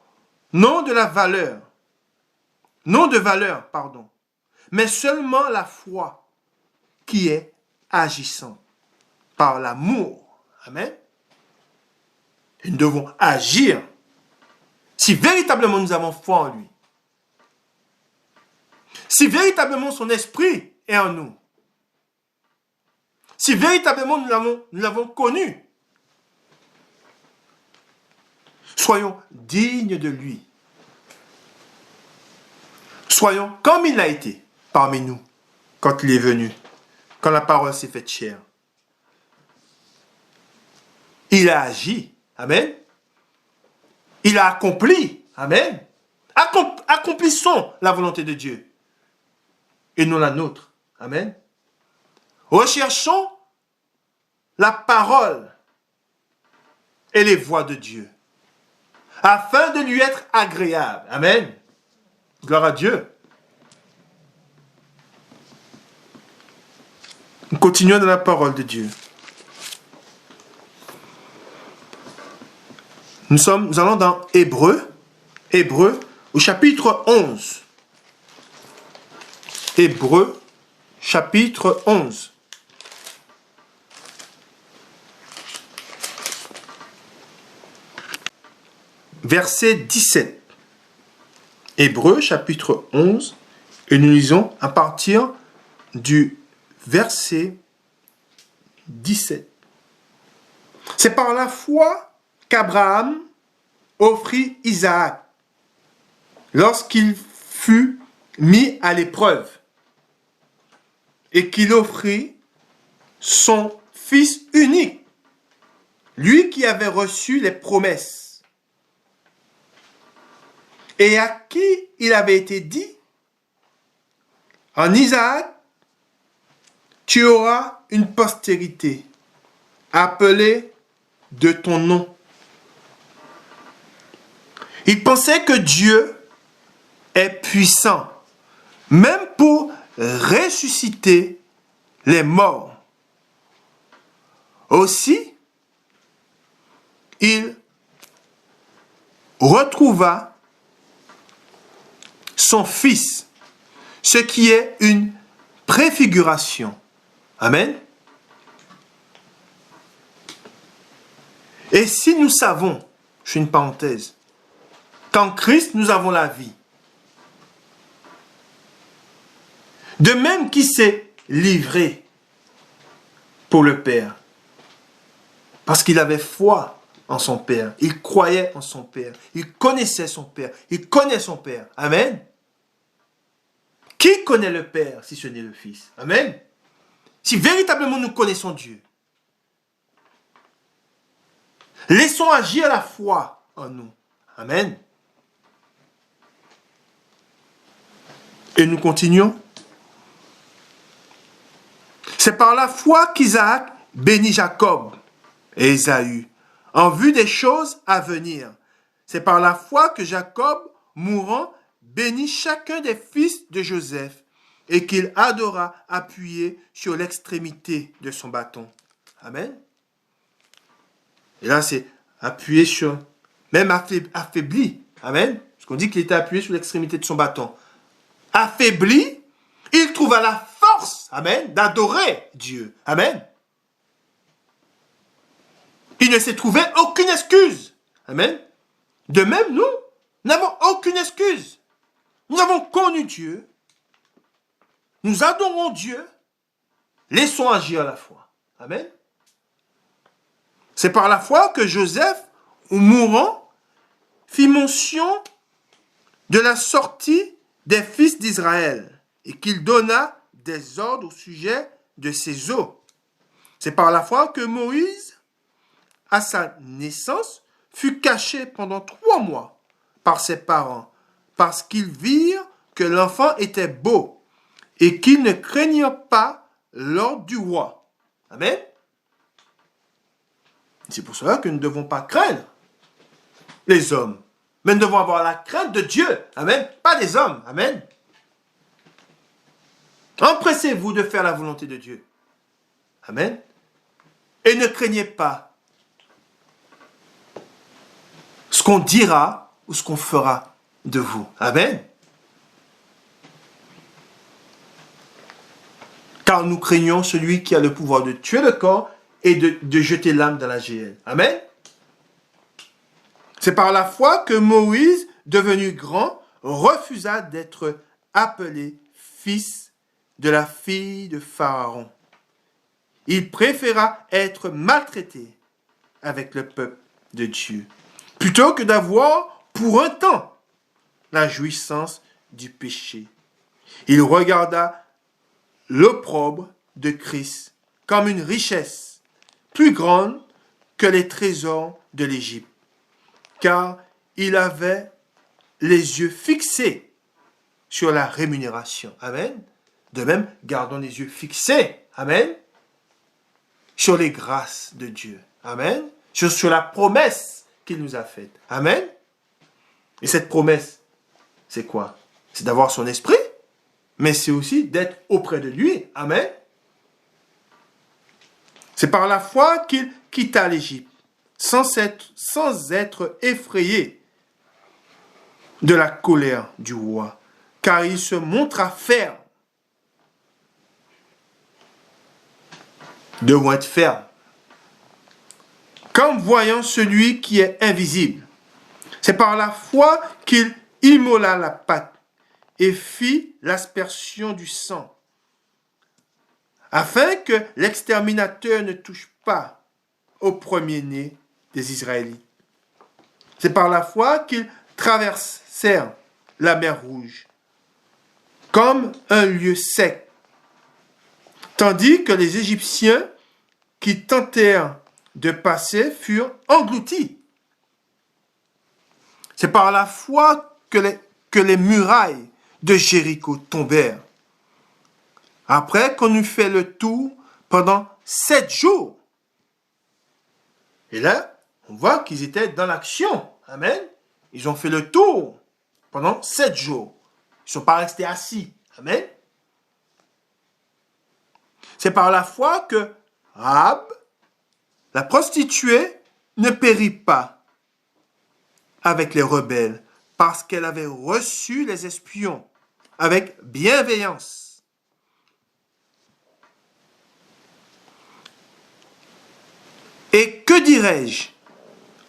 n'ont de valeur, mais seulement la foi qui est agissante par l'amour. Amen. Et nous devons agir si véritablement nous avons foi en lui. Si véritablement son esprit est en nous. Si véritablement nous l'avons connu. Soyons dignes de lui. Soyons comme il a été parmi nous quand il est venu, quand la parole s'est faite chair. Il a agi. Amen. Il a accompli. Amen. Accomplissons la volonté de Dieu et non la nôtre. Amen. Recherchons la parole et les voies de Dieu afin de lui être agréable. Amen. Gloire à Dieu. Nous continuons dans la parole de Dieu. Nous allons dans Hébreux au chapitre 11. Hébreux, chapitre 11. Verset 17. Hébreux, chapitre 11, et nous lisons à partir du verset 17. C'est par la foi qu'Abraham offrit Isaac lorsqu'il fut mis à l'épreuve et qu'il offrit son fils unique, lui qui avait reçu les promesses et à qui il avait été dit: en Isaac, tu auras une postérité appelée de ton nom. Il pensait que Dieu est puissant, même pour ressusciter les morts. Aussi, il retrouva son fils, ce qui est une préfiguration. Amen. Et si nous savons, je fais une parenthèse, qu'en Christ nous avons la vie, de même qu'il s'est livré pour le Père, parce qu'il avait foi en son Père, il croyait en son Père, il connaissait son Père, il connaît son Père. Amen. Qui connaît le Père si ce n'est le Fils? Amen. Si véritablement nous connaissons Dieu, laissons agir la foi en nous. Amen. Et nous continuons. C'est par la foi qu'Isaac bénit Jacob et Ésaü, en vue des choses à venir. C'est par la foi que Jacob, mourant, bénit chacun des fils de Joseph et qu'il adora appuyé sur l'extrémité de son bâton. Amen. Et là, c'est appuyé sur, même affaibli. Amen. Parce qu'on dit qu'il était appuyé sur l'extrémité de son bâton. Affaibli, il trouva la force, amen, d'adorer Dieu. Amen. Il ne s'est trouvé aucune excuse. Amen. De même, nous n'avons aucune excuse. Nous avons connu Dieu. Nous adorons Dieu. Laissons agir la foi. Amen. C'est par la foi que Joseph, mourant, fit mention de la sortie des fils d'Israël et qu'il donna des ordres au sujet de ses os. C'est par la foi que Moïse, à sa naissance, fut caché pendant 3 mois par ses parents, parce qu'ils virent que l'enfant était beau et qu'ils ne craignirent pas l'ordre du roi. Amen. C'est pour cela que nous ne devons pas craindre les hommes, mais nous devons avoir la crainte de Dieu. Amen. Pas des hommes. Amen. Empressez-vous de faire la volonté de Dieu. Amen. Et ne craignez pas ce qu'on dira ou ce qu'on fera de vous. Amen. Car nous craignons celui qui a le pouvoir de tuer le corps et de jeter l'âme dans la géhenne. Amen. C'est par la foi que Moïse, devenu grand, refusa d'être appelé fils de la fille de Pharaon. Il préféra être maltraité avec le peuple de Dieu, plutôt que d'avoir pour un temps la jouissance du péché. Il regarda l'opprobre de Christ comme une richesse plus grande que les trésors de l'Égypte, car il avait les yeux fixés sur la rémunération. Amen. De même, gardons les yeux fixés. Amen. Sur les grâces de Dieu. Amen. Sur la promesse qu'il nous a faite. Amen. Et cette promesse, c'est quoi? C'est d'avoir son esprit, mais c'est aussi d'être auprès de lui. Amen. C'est par la foi qu'il quitta l'Égypte, sans être effrayé de la colère du roi, car il se montra ferme. Devons être fermes. Comme voyant celui qui est invisible. C'est par la foi qu'il immola la Pâque et fit l'aspersion du sang, afin que l'exterminateur ne touche pas au premier-né des Israélites. C'est par la foi qu'ils traversèrent la mer Rouge, comme un lieu sec, tandis que les Égyptiens qui tentèrent de passer furent engloutis. C'est par la foi que les murailles de Jéricho tombèrent, après qu'on eut fait le tour pendant 7 jours. Et là, on voit qu'ils étaient dans l'action. Amen. Ils ont fait le tour pendant 7 jours. Ils ne sont pas restés assis. Amen. C'est par la foi que Rahab, la prostituée, ne périt pas avec les rebelles, parce qu'elle avait reçu les espions avec bienveillance. Et que dirais-je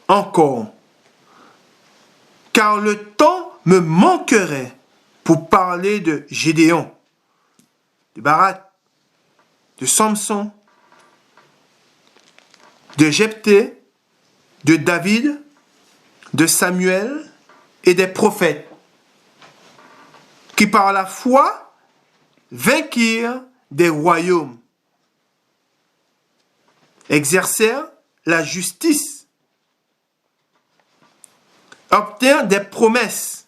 encore? Car le temps me manquerait pour parler de Gédéon, de Barak, de Samson, de Jephthé, de David, de Samuel et des prophètes, qui par la foi vainquirent des royaumes, exercèrent la justice, obtinrent des promesses,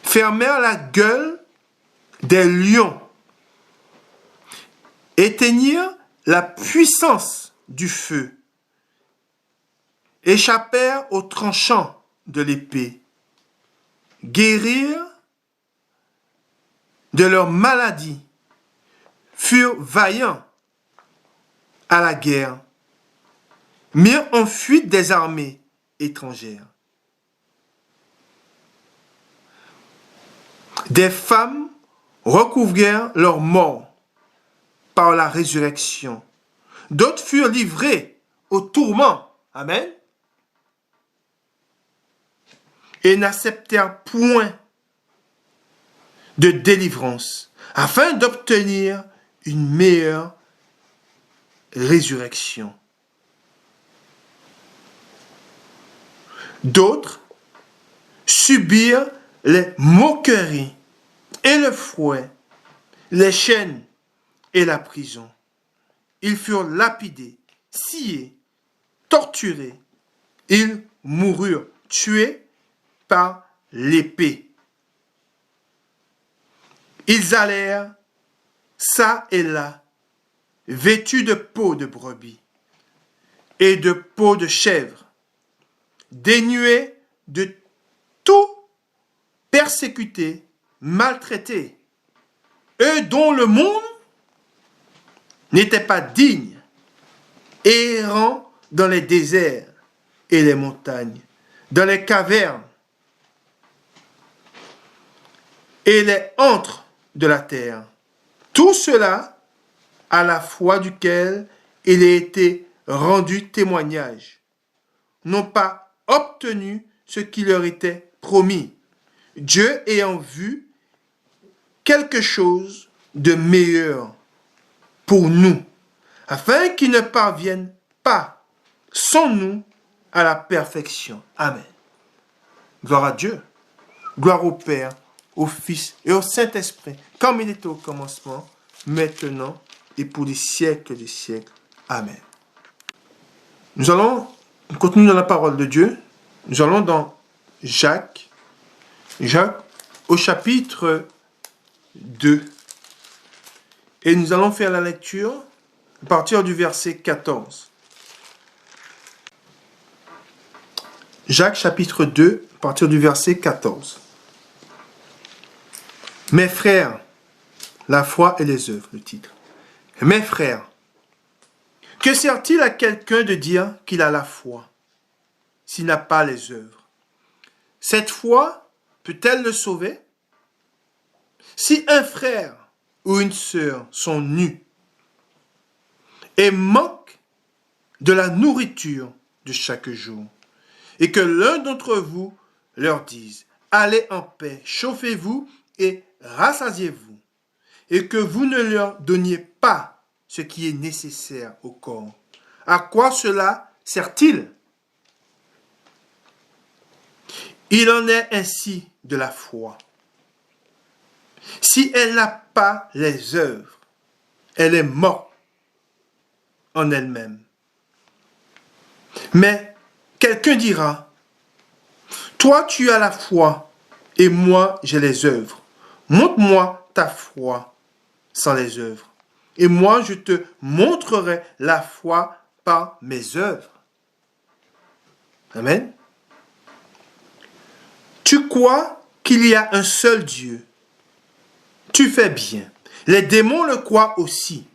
fermèrent la gueule des lions, éteignirent la puissance du feu, échappèrent aux tranchants de l'épée, guérirent de leur maladie, furent vaillants à la guerre, mirent en fuite des armées étrangères. Des femmes recouvrèrent leur mort par la résurrection. D'autres furent livrés au tourment. Amen. Et n'acceptèrent point de délivrance, afin d'obtenir une meilleure résurrection. D'autres subirent les moqueries et le fouet, les chaînes et la prison. Ils furent lapidés, sciés, torturés. Ils moururent tués par l'épée. Ils allèrent çà et là, vêtus de peau de brebis et de peau de chèvre, dénués de tout, persécutés, maltraités, eux dont le monde n'était pas digne, errant dans les déserts et les montagnes, dans les cavernes et les antres de la terre. Tout cela à la foi duquel il a été rendu témoignage, n'ont pas obtenu ce qui leur était promis, Dieu ayant vu quelque chose de meilleur pour nous, afin qu'ils ne parviennent pas sans nous à la perfection. Amen. Gloire à Dieu. Gloire au Père, au Fils et au Saint-Esprit, comme il était au commencement, maintenant et pour les siècles des siècles. Amen. Nous allons On continue dans la parole de Dieu. Nous allons dans Jacques au chapitre 2. Et nous allons faire la lecture à partir du verset 14. Jacques chapitre 2, à partir du verset 14. Mes frères, la foi et les œuvres, le titre. Mes frères, que sert-il à quelqu'un de dire qu'il a la foi s'il n'a pas les œuvres? Cette foi peut-elle le sauver? Si un frère ou une sœur sont nus et manquent de la nourriture de chaque jour, et que l'un d'entre vous leur dise, allez en paix, chauffez-vous et rassasiez-vous, et que vous ne leur donniez pas ce qui est nécessaire au corps, à quoi cela sert-il? Il en est ainsi de la foi. Si elle n'a pas les œuvres, elle est morte en elle-même. Mais quelqu'un dira, toi tu as la foi et moi j'ai les œuvres. Montre-moi ta foi sans les œuvres. Et moi je te montrerai la foi par mes œuvres. Amen. Tu crois qu'il y a un seul Dieu. Tu fais bien. Les démons le croient aussi,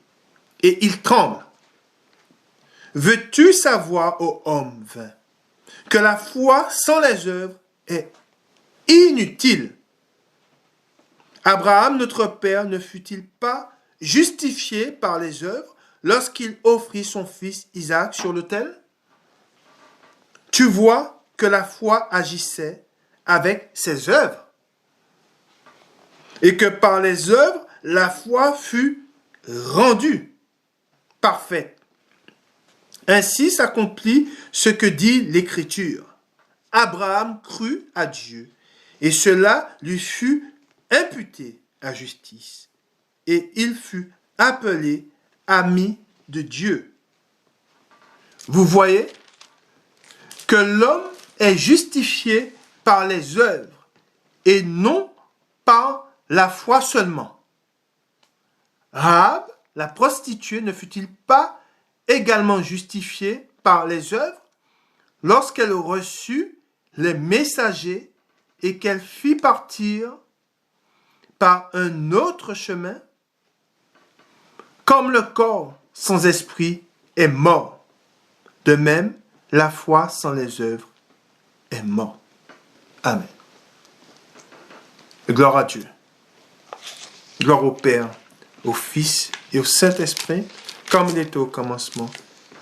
et ils tremblent. Veux-tu savoir, ô homme vain, que la foi sans les œuvres est inutile? Abraham, notre père, ne fut-il pas justifié par les œuvres lorsqu'il offrit son fils Isaac sur l'autel? Tu vois que la foi agissait avec ses œuvres, et que par les œuvres, la foi fut rendue parfaite. Ainsi s'accomplit ce que dit l'Écriture. Abraham crut à Dieu, et cela lui fut imputé à justice, et il fut appelé ami de Dieu. Vous voyez que l'homme est justifié par les œuvres, et non par la foi seulement. Rahab, la prostituée, ne fut-il pas également justifiée par les œuvres lorsqu'elle reçut les messagers et qu'elle fit partir par un autre chemin? Comme le corps sans esprit est mort, de même la foi sans les œuvres est morte. Amen. Gloire à Dieu. Gloire au Père, au Fils et au Saint-Esprit, comme il était au commencement,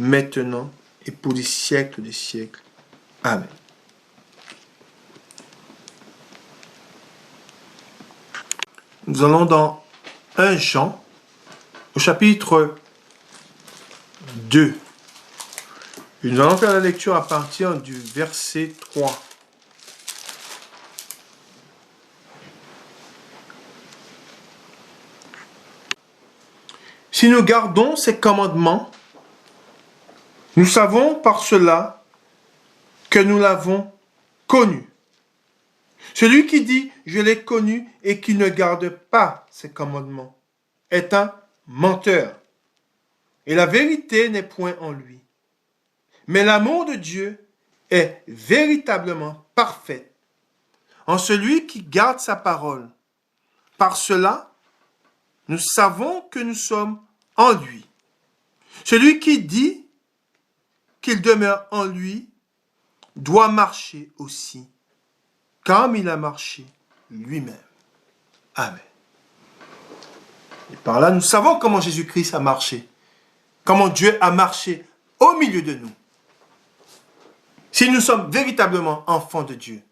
maintenant et pour les siècles des siècles. Amen. Nous allons dans 1 Jean, au chapitre 2. Et nous allons faire la lecture à partir du verset 3. Si nous gardons ces commandements, nous savons par cela que nous l'avons connu. Celui qui dit « je l'ai connu » et qui ne garde pas ses commandements est un menteur. Et la vérité n'est point en lui. Mais l'amour de Dieu est véritablement parfait en celui qui garde sa parole. Par cela, nous savons que nous sommes en lui. Celui qui dit qu'il demeure en lui doit marcher aussi, comme il a marché lui-même. Amen. Et par là, nous savons comment Jésus-Christ a marché, comment Dieu a marché au milieu de nous. Si nous sommes véritablement enfants de Dieu,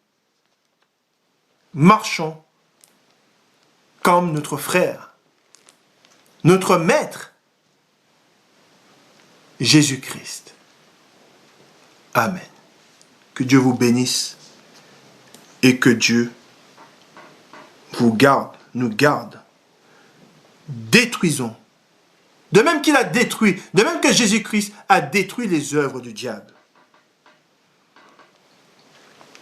marchons comme notre frère, notre maître, Jésus-Christ. Amen. Que Dieu vous bénisse et que Dieu vous garde, nous garde. Détruisons. De même qu'il a détruit, de même que Jésus-Christ a détruit les œuvres du diable.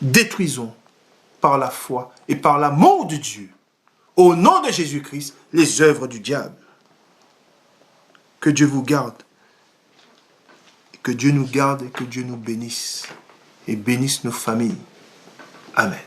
détruisons par la foi et par l'amour de Dieu, au nom de Jésus-Christ, les œuvres du diable. Que Dieu vous garde, que Dieu nous garde et que Dieu nous bénisse et bénisse nos familles. Amen.